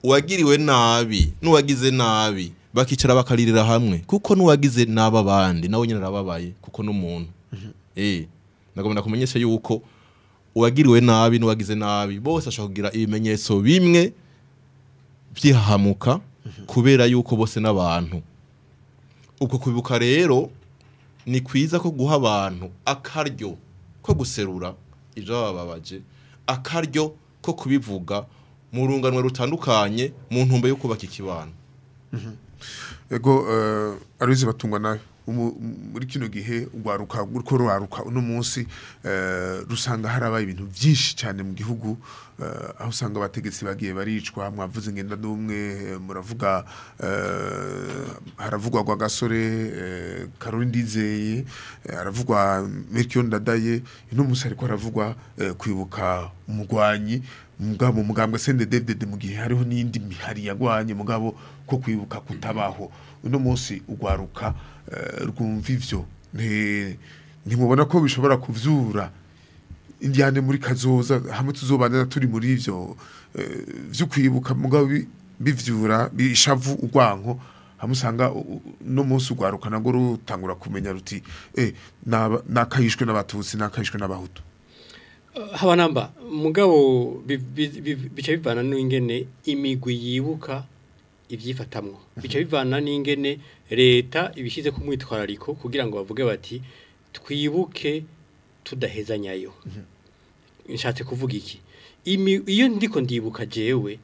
uwagiriwe nabi n'uwagize nabi bakicara bakaririra hamwe kuko n'uwagize naba bandi nawe nyine arababaye kuko n'umuntu nagomba kumenyesha yuko uwagiriwe nabi n'uwagize nabi bose ashobora kugira ibimenyetso bimwe byihahamuka kubera yuko bose n'abantu. Ubwo kwibuka rero ni kwiza ko guha abantu akaryo ko guserura ivyo bababaje, akaryo ko kubivuga mu runganwe rutandukanye mu ntumbe yo kubaka ikibano. Ego Aloyize Batungwa nayo muri kino gihe ugwaruka uriko ruaruka uno munsi rusanga harabaye ibintu byinshi cyane mu gihugu, aho usanga abategetsi bagiye baricwa, mwavuze ngenda n'umwe muravuga haravugwa kwa Gasore, Caroline Ndizeye, haravugwa Melchior Ndadaye, uno munsi ariko haravugwa kwibuka umugwanyi mugabo mugambwe CNDD-FDD mu gihe hariho n'indi mihari yagwanye mugabo ko kwibuka kutabaho. Uno munsi ugwaruka rwumva ivyo ntimubona ko bishobora kuvyura indiane muri kazoza hamwe tuzobana turi muri ivyo vyo kwibuka mugabo bivyura bishavu ugwanko hamusanga no munsi ugwaruka nago rutangura kumenya ruti nakayishwe n'abatutsi nakayishwe n'abahutu. Habanamba mugabo bica bivana n'ingene imigwi yibuka ivyifatamwo, bica bivana n'ingene leta ibishize ku mwitwarariko kugira ngo bavuge bati twibuke tudahezanyayo. Nshatse kuvuga iki? Iyo ndiko ndibuka jewe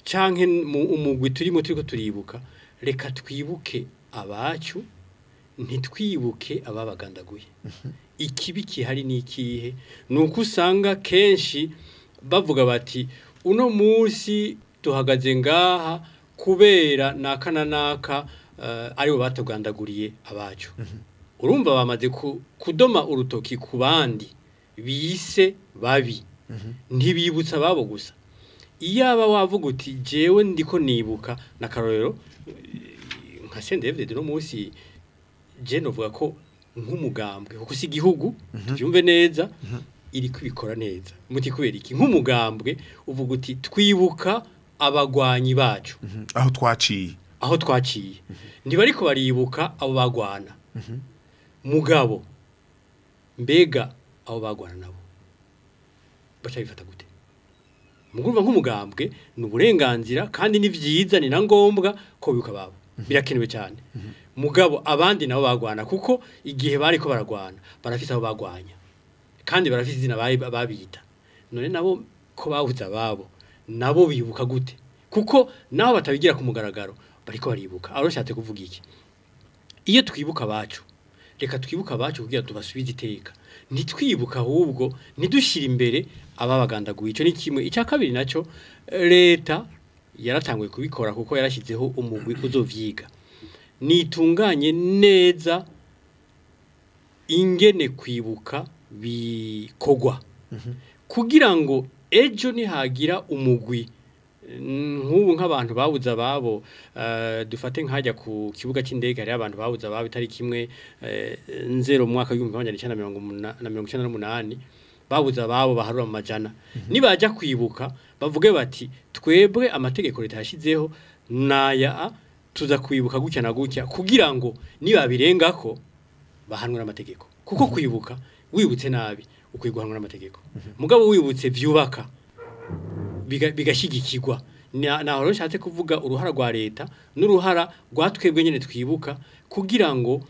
canke umugwi turimo turiko turibuka, reka twibuke abacu ntitwibuke ababagandaguye. Ikibi kihari n'ikihe? Nuko usanga kenshi bavuga bati uno munsi tuhagaze ngaha kubera naka na naka aribo batugandaguriye abacu. Urumva bamaze kudoma urutoki ku bandi bise babi, ntibibutsa babo gusa. Iyaba wavuga uti jewe ndiko nibuka na karorero nka CNDD-FDD no munsi je novuga ko nk'umugambwe kuko si igihugu tuvyumve neza iri kubikora neza. Muti kubera iki? Nk'umugambwe uvuga uti twibuka abagwanyi bacu aho twaciye ntibariko baribuka abo bagwana mugabo mbega abo bagwana nabo baca bifata gute? Mugumva nk'umugambwe n'uburenganzira kandi ni vyiza ni na ngombwa ko bibuka babo, birakenewe cyane. Mugabo abandi nabo bagwana kuko igihe bariko baragwana barafite abo bagwanya kandi barafite izina babita, none nabo ko babuza babo nabo bibuka gute? Kuko naho batabigira ku mugaragaro bariko baribuka. Aroshatse kuvuga iki? Iyo twibuka abacu, reka twibuka abacu kugira tubasubize iteka, ntitwibuka ahubwo ntidushira imbere ababagandaguye. Ico ni kimwe. Icya kabiri naco leta yaratanguye kubikora kuko yarashyizeho umugwi uzovyiga nitunganye neza ingene kwibuka bikogwa kugira ngo ejo nihagira umugwi nk'ubu nk'abantu babuza babo dufate nkajya ku kibuga cy'indege hari abantu babuza babo itari kimwe 0 mwaka w'1998 babuza babo baharura amajana nibajya kwibuka bavuge bati twebwe amategeko leta yashizeho naya tuza kwibuka gutya na gutya kugira ngo nibabirengako bahanwe n'amategeko kuko kwibuka wibutse nabi ukwiguhanwa n'amategeko mugabo wibutse vyubaka bigashigikirwa naho nshatse kuvuga uruhara rwa leta n'uruhara rwatwebwe nyene twibuka kugira ngo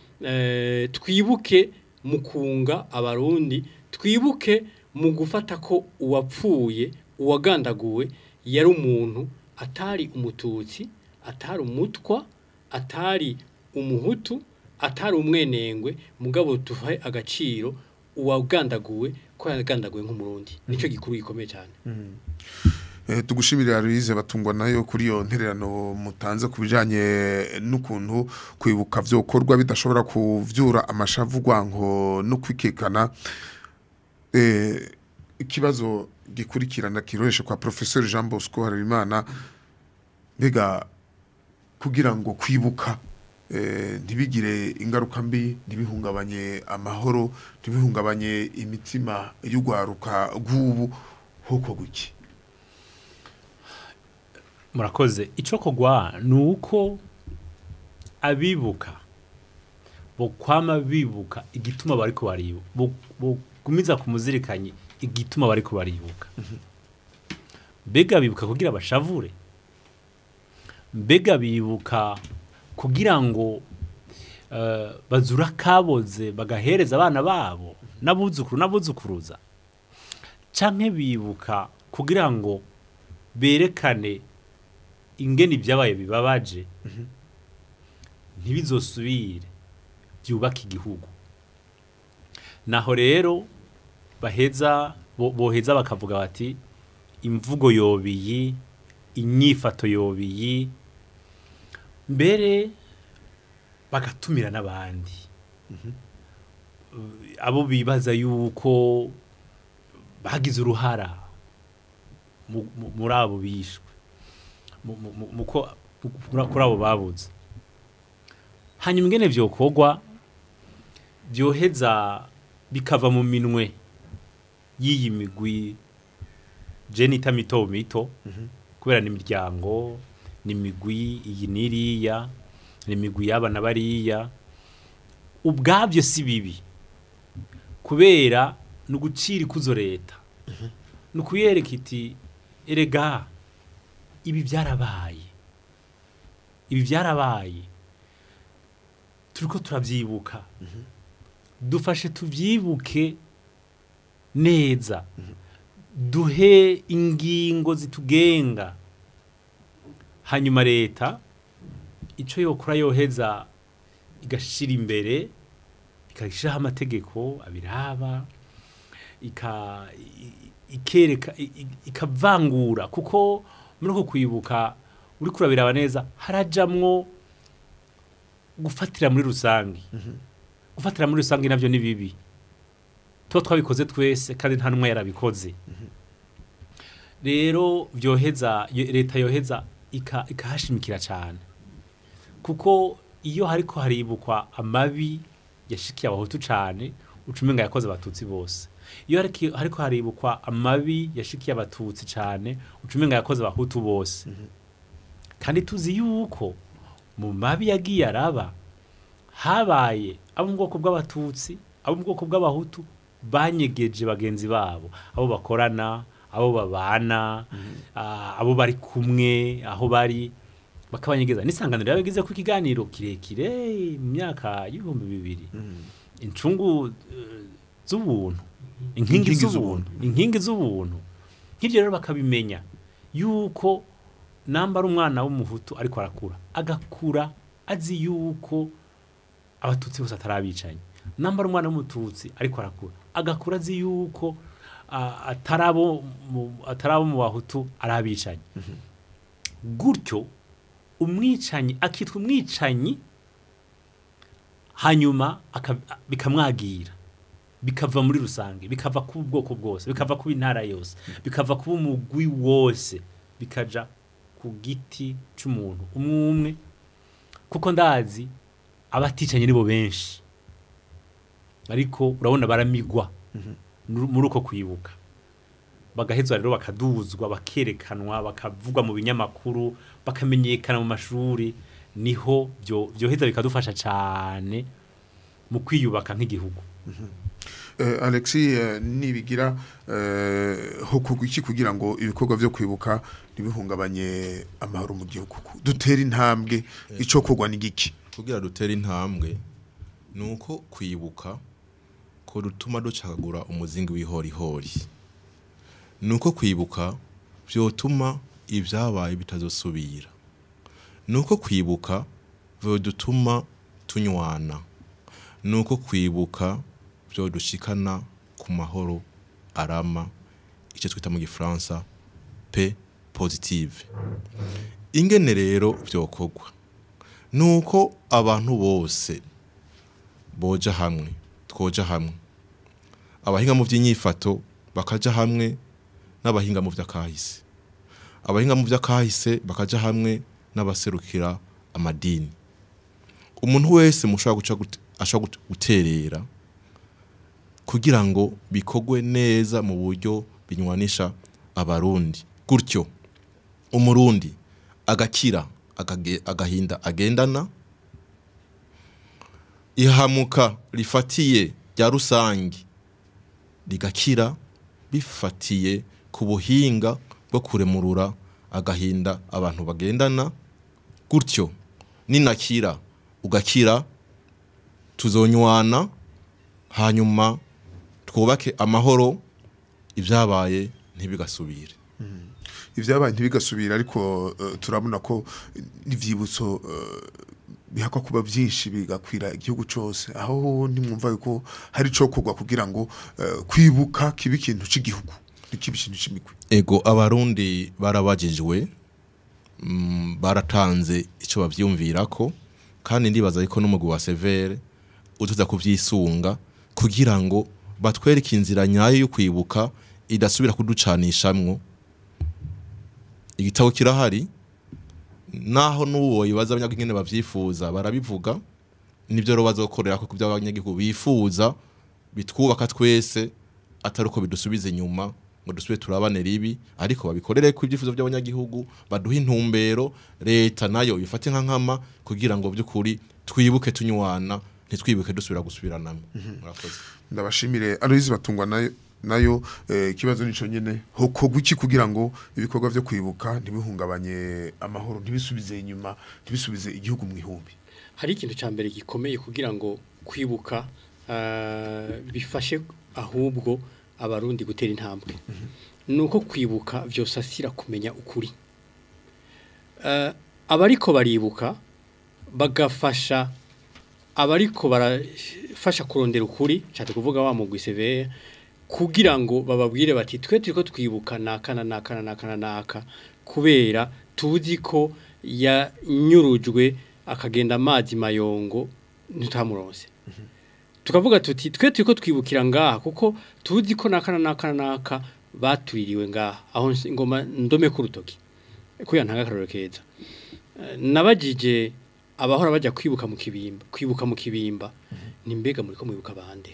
twibuke mu kunga abarundi twibuke mu gufata ko uwapfuye uwagandaguwe yari umuntu atari umututsi atari umutwa atari umuhutu atari umwenengwe mugabo tuvahe agaciro uwagandaguwe ko yagandaguwe nk'umurundi nico gikuru gikomeye cyane tugushimira Aloyize Batungwa nayo kuri yo ntererano mutanze kubijanye n'ukuntu kwibuka vyokorwa bidashobora kuvyura amashavu gwanko no kwikekana ikibazo gikurikirana kiroreshe kwa Professeur Jean Bosco Harimana mbega kugira ngo kwibuka ntibigire ingaruka mbi ntibihungabanye amahoro ntibihungabanye imitima y'ugwaruka gubu hoko guki murakoze ico kogwa nuko abibuka bo kwama bibuka igituma bariko baribo bo gumiza kumuzirikanye igituma bari kubaribuka mbega bibuka kugira bashavure mbega bibuka kugira ngo bazura kaboze bagahereza abana babo n'abuzukuruza canke bibuka kugira ngo berekane ingene ibyabaye bibabaje ntibizosubire byubaka igihugu naho rero boheza bakavuga bati imvugo yobiyi inyifato yobiyi mbere bagatumira n'abandi abo bibaza yuko bagize uruhara muri abo bishwe kuri abo babuze hanyuma ingene vyokorwa byoheza bikava mu minwe y'iyi migwi jenita mito kubera n'imiryango n'imigwi iyi niriya n'imigwi y'abana bariya ubwabyo si bibi kubera nugucira ikuzo leta nukuyereka iti erega ibi byarabaye turiko turabyibuka dufashe tuvyibuke neza duhe ingingo zitugenga hanyuma leta ico yokora yoheza igashira imbere ikashiraho amategeko abiraba ikereka ikavangura kuko muri uko kwibuka uri kurabiraba neza harajamwo gufatira muri rusangi gufatira muri rusangi navyo ni bibi tuba twabikoze twese kandi nta numwe yarabikoze rero byoheza leta yoheza ikahashimikira cyane kuko iyo hariko haribukwa amabi yashikiye abahutu cyane ucumenga yakoze abatutsi bose iyo hariko haribukwa amabi yashikiye abatutsi cyane ucumenga yakoze abahutu bose kandi tuzi yuko mu mabi yagiye araba habaye abo mu bwoko bw'abatutsi abo mu bwoko bw'abahutu banyegeje bagenzi babo abo bakorana abo babana abo bari kumwe aho bari bakabanyegeza nisanganiro yabagize ku kiganiro kirekire mu myaka y'ibihumbi 2000 incungu z'ubuntu inkingi z'ubuntu nk'ibyo rero bakabimenya yuko namba ari umwana w'umuhutu ariko arakura agakura azi yuko abatutsi bose atarabicanye namba ari umwana w'umututsi ariko arakura agakura azi yuko atarabo mu bahutu arabicanye gutyo umwicanyi akitwa umwicanyi hanyuma bikamwagira bikava muri rusange bikava ku bwoko bwose bikava ku intara yose bikava ku umugwi wose bikaja ku giti c'umuntu umwe kuko ndazi abaticanye nibo benshi ariko urabona baramigwa muri uko kwibuka bagahezwa rero bakaduzwa bakerekanwa bakavugwa mu binyamakuru bakamenyekana mu mashuri niho byoheza bikadufasha cyane mu kwiyubaka nk'igihugu Alexis nibigira ho kugiki kugira ngo ibikorwa byo kwibuka nibihungabanye amahoro mu gihugu dutera intambwe ico kugwa n'igiki kugira dutera intambwe nuko kwibuka ko rutuma ducagura umuzingi w'ihorihori nuko kwibuka byotuma ibyabaye bitazosubira nuko kwibuka byodutuma tunywana nuko kwibuka byodushikana ku mahoro arama icyo twita mu gifaransa pe positive ingene rero byokogwa nuko abantu bose boja hamwe twoja hamwe abahinga mu by'inyifato bakaja hamwe n'abahinga mu by'akahise abahinga mu by'akahise bakaja hamwe n'abaserukira amadini umuntu wese ashobora guterera kugira ngo bikogwe neza mu buryo binywanisha abarundi gutyo umurundi agakira agahinda agendana ihamuka rifatiye rya rusangi rigakira bifatiye ku buhinga bwo kuremurura agahinda abantu bagendana gutyo ninakira ugakira tuzonywana hanyuma twubake amahoro ibyabaye ntibigasubire ibyabaye ntibigasubira ariko turabona ko ivyibutso bihakwa kuba byinshi bigakwira igihugu cyose aho ntimwumva yuko hari cyo kugwa kugira ngo kwibuka kibe ikintu cy'igihugu nikibe ikintu cy'imigwi ego abarundi barabajijwe baratanze icyo bavyumvirako kandi ndibaza yuko n'umugwi wa severe utuza kuvyisunga kugira ngo batwereke inzira nyayo yo kwibuka idasubira kuducanishamwo igitabo kirahari naho n'uwo yibaza abanyagingene bavyifuza barabivuga nivyo ro bazokorera ko kubyo abanyagihugu bifuza bitwubaka twese atari uko bidusubize inyuma ngo dusubire turabane ribi ariko babikorere ku ibyifuzo by'abanyagihugu baduha intumbero leta nayo bifate nka nkama kugira ngo by'ukuri twibuke tunywana ntitwibuke dusubira gusubiranamo murakoze ndabashimire Aloise Batungwa nayo kibazo nico nyene hokogwa iki kugira ngo ibikorwa byo kwibuka ntibihungabanye amahoro ntibisubize inyuma ntibisubize igihugu mu ihumbi hari ikintu cya mbere gikomeye kugira ngo kwibuka bifashe ahubwo abarundi gutera intambwe nuko kwibuka byose asira kumenya ukuri abariko baribuka bagafasha abariko barafasha kurondera ukuri cyane kuvuga wa mugwi severe kugira ngo bababwire bati twe turiko twibuka naka kubera tuzi ko yanyurujwe akagenda amazi mayongo ntitamuronse tukavuga tuti twe turiko twibukira ngaha kuko tuzi ko naka batuririwe ngaha aho ngoma ndome ku rutoki kuya ntanga karoro keza nabajije abahora bajya kwibuka mu kibimba ni mbega muri ko mwibuka bande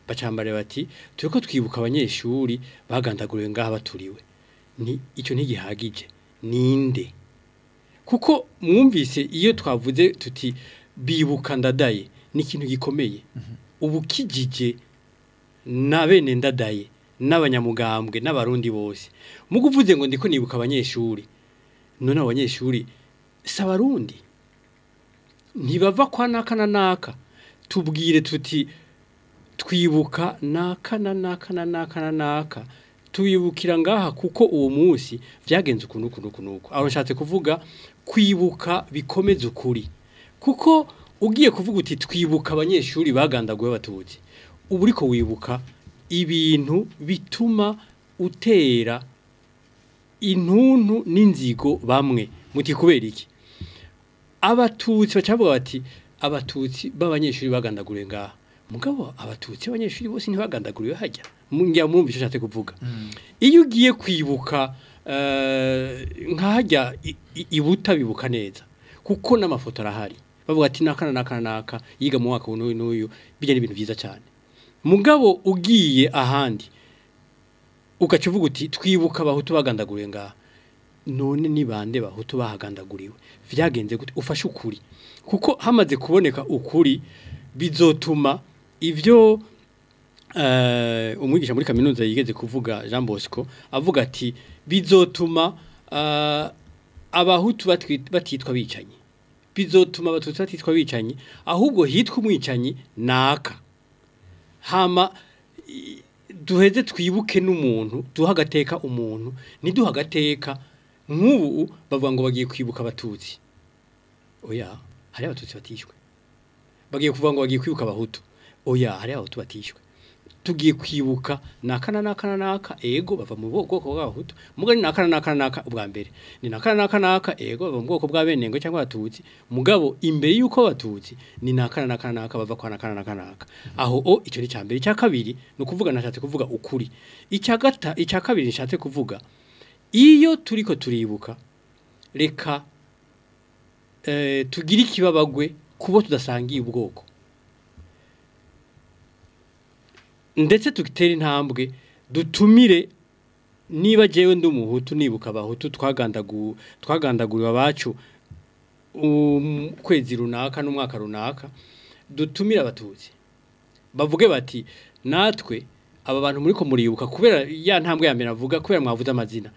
bacambare bati turiko twibuka abanyeshuri bagandaguriwe ngaha baturiwe ni icyo ntigihagije ninde kuko mwumvise iyo twavuze tuti bibuka ndadaye ni ikintu gikomeye ubu kijije na bene ndadaye n'abanyamugambwe n'abarundi bose muguvuze ngo ndiko nibuka abanyeshuri none abanyeshuri sabarundi ntibava kwa naka tubwire tuti twibuka naka tuyibukira ngaha kuko uwo munsi byagenze ukuntu aho nshatse kuvuga kwibuka bikomeza ukuri kuko ugiye kuvuga uti twibuka abanyeshuri bagandaguye batutsi ubu uriko wibuka ibintu bituma utera intuntu n'inzigo bamwe muti kubera iki abatutsi bacavuga bati abatutsi b'abanyeshuri bagandaguriwe ngaha mugabo abatutsi abanyeshuri bose ntibagandaguriwe hajya ngira mwumvishe nshatse kuvuga iyo ugiye kwibuka nkahajya ibuta bibuka neza kuko n'amafoto arahari bavuga ati naka yiga mu mwaka n'uyu bijya n'ibintu byiza cyane mugabo ugiye ahandi ugacuvuga uti twibuka abahutu bagandaguriwe ngaha none ni bande bahutu bahagandaguriwe vyagenze gute ufashe ukuri kuko hamaze kuboneka ukuri bizotuma ivyo umwigisha muri kaminuza yigeze kuvuga Jean Bosco avuga ati bizotuma abahutu batitwa bicanyi bizotuma abatutsi batitwa bicanyi ahubwo hitwa umwicanyi naka hama duheze twibuke n'umuntu duhagateka umuntu niduhagateka nk'ubu bavuga ngo bagiye kwibuka abatutsi oya hari abatutsi batishwe bagiye kuvuga ngo bagiye kwibuka abahutu oya hari abahutu batishwe tugiye kwibuka naka ego bava mu bwoko bw'abahutu mugani naka ubwa mbere ni naka ego bava mu bwoko bw'abenengo cyangwa abatutsi mugabo imbere yuko abatutsi ni naka bava kwa naka aho icyo ni cyambere cya kabiri no kuvuga nashatse kuvuga ukuri icya kabiri nishatse kuvuga iyo turiko turibuka reka tugira ikibabagwe kubo tudasangiye ubwoko ndetse tugitera intambwe dutumire niba jewe ndi umuhutu nibuka abahutu twagandaguriwe abacu kwezi runaka n'umwaka runaka dutumire abatutsi bavuge bati natwe aba bantu muri ko muribuka kubera ya ntambwe ya mbere avuga kubera mwavuze amazina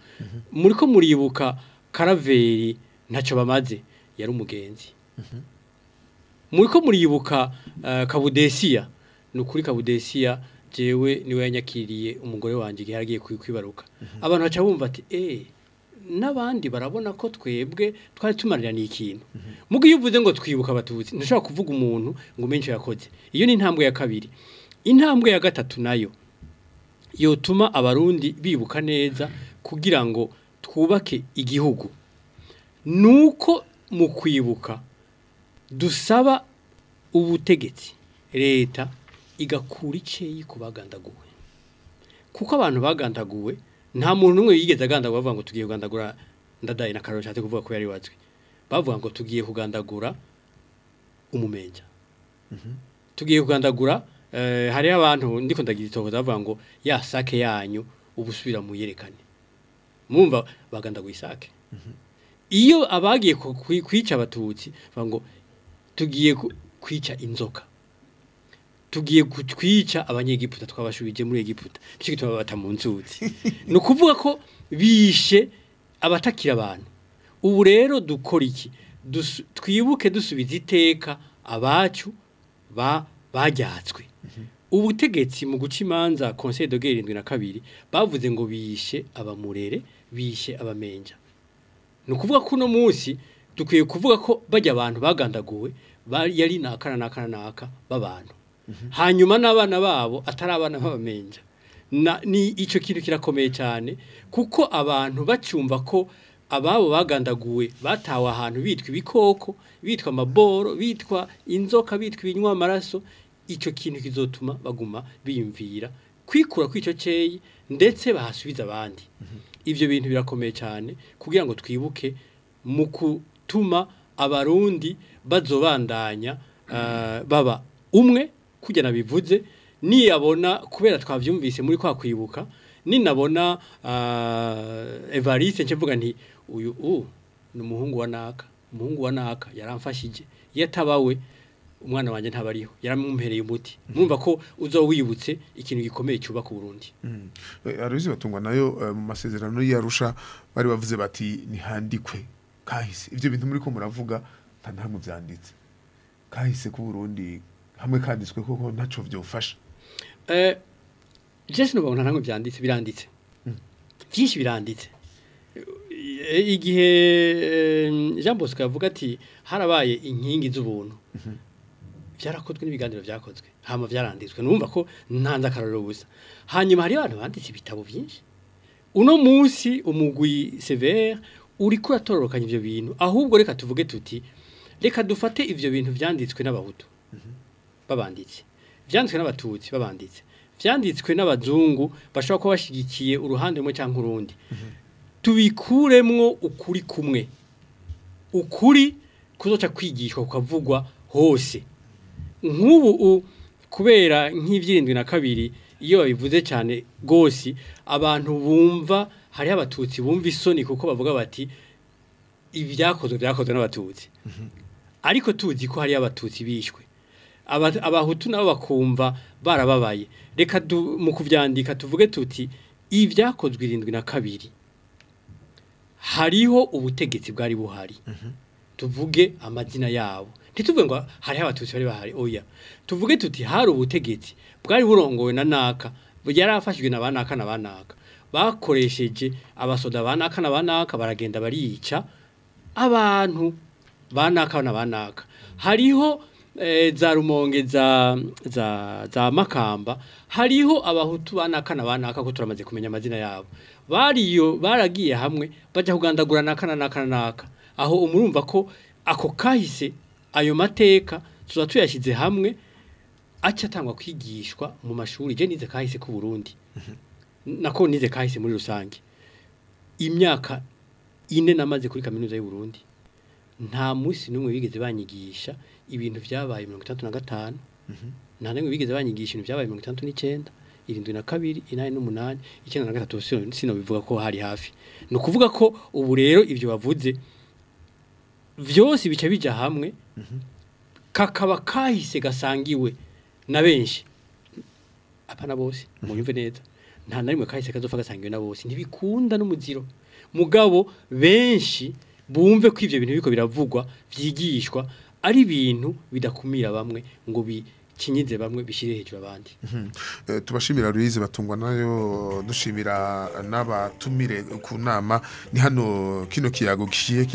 muri ko muribuka Karaveri ntacyo bamaze yari umugenzi muri ko muribuka Kabudesiya nukuri Kabudesiya jewe niwe yanyakiriye umugore wanje igihe yaragiye kwibaruka abantu baca bumva ati n'abandi barabona ko twebwe twari tumariraniye ikintu mugo iyo uvuze ngo twibuka abatutsi ntashobora kuvuga umuntu ngo menshi yakoze iyo ni intambwe ya kabiri intambwe ya gatatu nayo yotuma abarundi bibuka neza kugira ngo twubake igihugu nuko mu kwibuka dusaba ubutegetsi leta igakura iceyi kubagandaguwe kuko abantu bagandaguwe nta muntu numwe yigeze agandagura bavuga ngo tugiye kugandagura ndadaye na Karoli cyate kuvuga ko yari watswe bavuga ngo tugiye kugandagura umumenja tugiye kugandagura hari abantu ndiko ndagira itohoza bavuga ngo ya sake yanyu ubusubira mu yerekane mumva bagandaguye isake iyo abagiye kwica abatutsi bavuga ngo tugiye kwica inzoka tugiye kwica abanyegiputa twabashubije muri Egiputa cyo gituma bata mu nzuzi no kuvuga ko bishe abatakira abantu ubu rero dukora iki twibuke dusubiza iteka abacu bajyatswe ubutegetsi mu guca imanza Conseil de Guerre 72 bavuze ngo bishe abamurere bishe abamenja no kuvuga ko no munsi dukwiye kuvuga ko bajya abantu bagandaguwe yari naka babantu hanyuma n'abana babo atari abana b'abamenja ni icyo kintu kirakomeye cyane kuko abantu bacyumva ko ababo bagandaguwe batawe ahantu bitwa ibikoko bitwa amaboro bitwa inzoka bitwa ibinywa amaraso icyo kintu kizotuma baguma biyumvira kwikura kw'icyo cyeyi ndetse bahasubiza abandi ivyo bintu birakomeye cyane kugira ngo twibuke mu gutuma abarundi bazobandanya baba umwe kugena bivuze niyabona kubera twavyumvise muri kwa kwibuka ninabona Evariste ncevuga nti uyu n'umuhungu wa naka yaramfashije yatabawe umwana wanje ntabariho yaramumpereye umuti mwumva ko uzowibutse ikintu gikomeye cyuba ku Burundi aruzi batungwa nayo mu masezerano y'Arusha bari bavuze bati nihandikwe kahise ivyo bintu muri ko muravuga ntamwe byanditse kahise ku Burundi hamwe kanditswe koko ntaco vyofasha Jesse no babona ntamwe byanditse biranditse byinshi biranditse igihe Jean Bosco yavuga ati harabaye inkingi z'ubuntu byarakozwe n'ibiganiro byakozwe hama byaranditswe numva ko ntanza kararo busa hanyuma hari abantu banditse ibitabo byinshi uno munsi umugwi Sévère uri kuratororokanya ivyo bintu ahubwo reka tuvuge tuti reka dufate ivyo bintu vyanditswe n'abahutu babanditse vyanditswe n'abatutsi babanditse vyanditswe n'abazungu bashobora ko bashigikiye uruhande rumwe cyangwa urundi tubikuremwo ukuri kumwe ukuri kuzoca kwigishwa kukavugwa hose nk'ubu kubera nk'ivy'irindwi iyo babivuze cyane gose abantu bumva hari abatutsi bumva isoni kuko bavuga bati ibyakozwe n'abatutsi ariko tuzi ko hari abatutsi bishwe abahutu nabo bakumva barababaye reka mu kuvyandika tuvuge tuti ibyakozwe 72 hariho ubutegetsi bwari buhari tuvuge amazina yabo ntituvuge ngo hari abatutsi bari bahari oya tuvuge tuti hari ubutegetsi bwari burongowe na naka yarafashijwe na banaka bakoresheje abasoda banaka baragenda barica abantu banaka hariho za Rumonge za Makamba hariho abahutu banaka ko turamaze kumenya amazina yabo baragiye hamwe baje kugandagura naka aho umurumva ko ako kahise ayo mateka tuza tuyashize hamwe acatangwa kwigishwa mu mashuri je nize kahise ku Burundi nako nize kahise muri rusange imyaka 4 namaze kuri kaminuza y'u Burundi nta musi numwe bigeze banyigisha ibintu vyabaye 65 nta nemwe bigeze banyigisha ibintu vyabaye 69 72 8 9 sino bivuga ko hari hafi no kuvuga ko ubu rero ivyo bavuze vyose bica bija hamwe kakaba kahise gasangiwe na benshi apana bose munyumve neza nta na rimwe kahise kazopfa gasangiwe na bose ntibikunda n'umuziro mugabo benshi bumve ko ivyo bintu biko biravugwa vyigishwa ari ibintu bidakumira bamwe ngo bikinyize bamwe bishire hejuru abandi tubashimira Louise batungwa nayo dushimira n'abatumire ku nama ni hano kino kiyago kigiye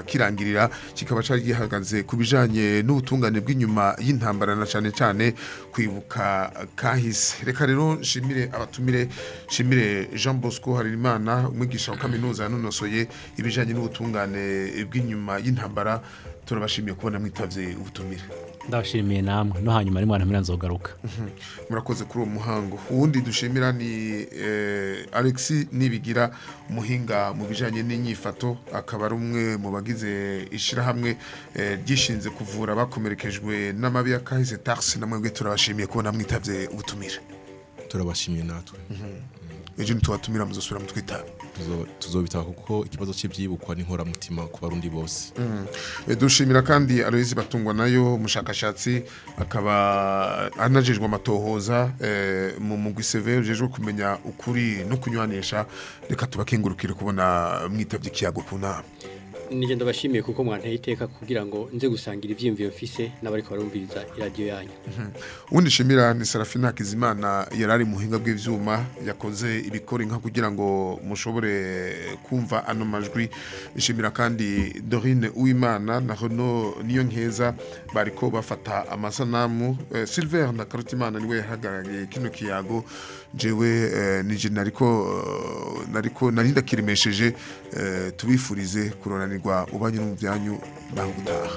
kirangirira kikaba cari gihagaze ku bijanye n'ubutungane bw'inyuma y'intambara na cane cane kwibuka kahise reka rero nshimire abatumire nshimire Jean Bosco Harimana umwigisha wa kaminuza yanonosoye ibijanye n'ubutungane bw'inyuma y'intambara turabashimiye kubona mwitavye ubutumire ndabashimiye namwe no hanyuma ari mwana miranzogaruka murakoze kuri uwo muhango uwundi dushimira ni Alexis Nibigira umuhinga mu bijanye n'inyifato akaba ari umwe mu bagize ishirahamwe ryishinze kuvura bakomerekejwe n'amabi ya kahise taxi namwe turabashimiye kubona mwitavye ubutumire turabashimiye natwe ejo nitubatumira muzosubira mutwitaba tuzobitaho kuko ikibazo cy'ibyibukwa n'inhora mutima ku barundi bose dushimira kandi Aloise batungwa nayo umushakashatsi akaba anajejwe amatohoza mu mugwi CV ujejwe kumenya ukuri no kunywanisha reka tubakengurukire kubona mwitavye ikiyago ku nama nije ndabashimiye kuko mwanteye iteka kugira ngo nze gusangira ivyimviro mfise n'abariko barumviriza radio yanyu ubundi shimira ni Serafina Kizimana yarari muhinga bw'ivyuma yakoze ibikora inka kugira ngo mushobore kumva ano majwi ishimira kandi Dorine Uwimana na Renaud niyo nkeza bariko bafata amasanamu Silver na Karutimana niwe yahagarariye kino kiyago jewe nije nariko narinda kiremesheje tubifurize kuronanirwa ubanye n'umuvyanyu naho gutaha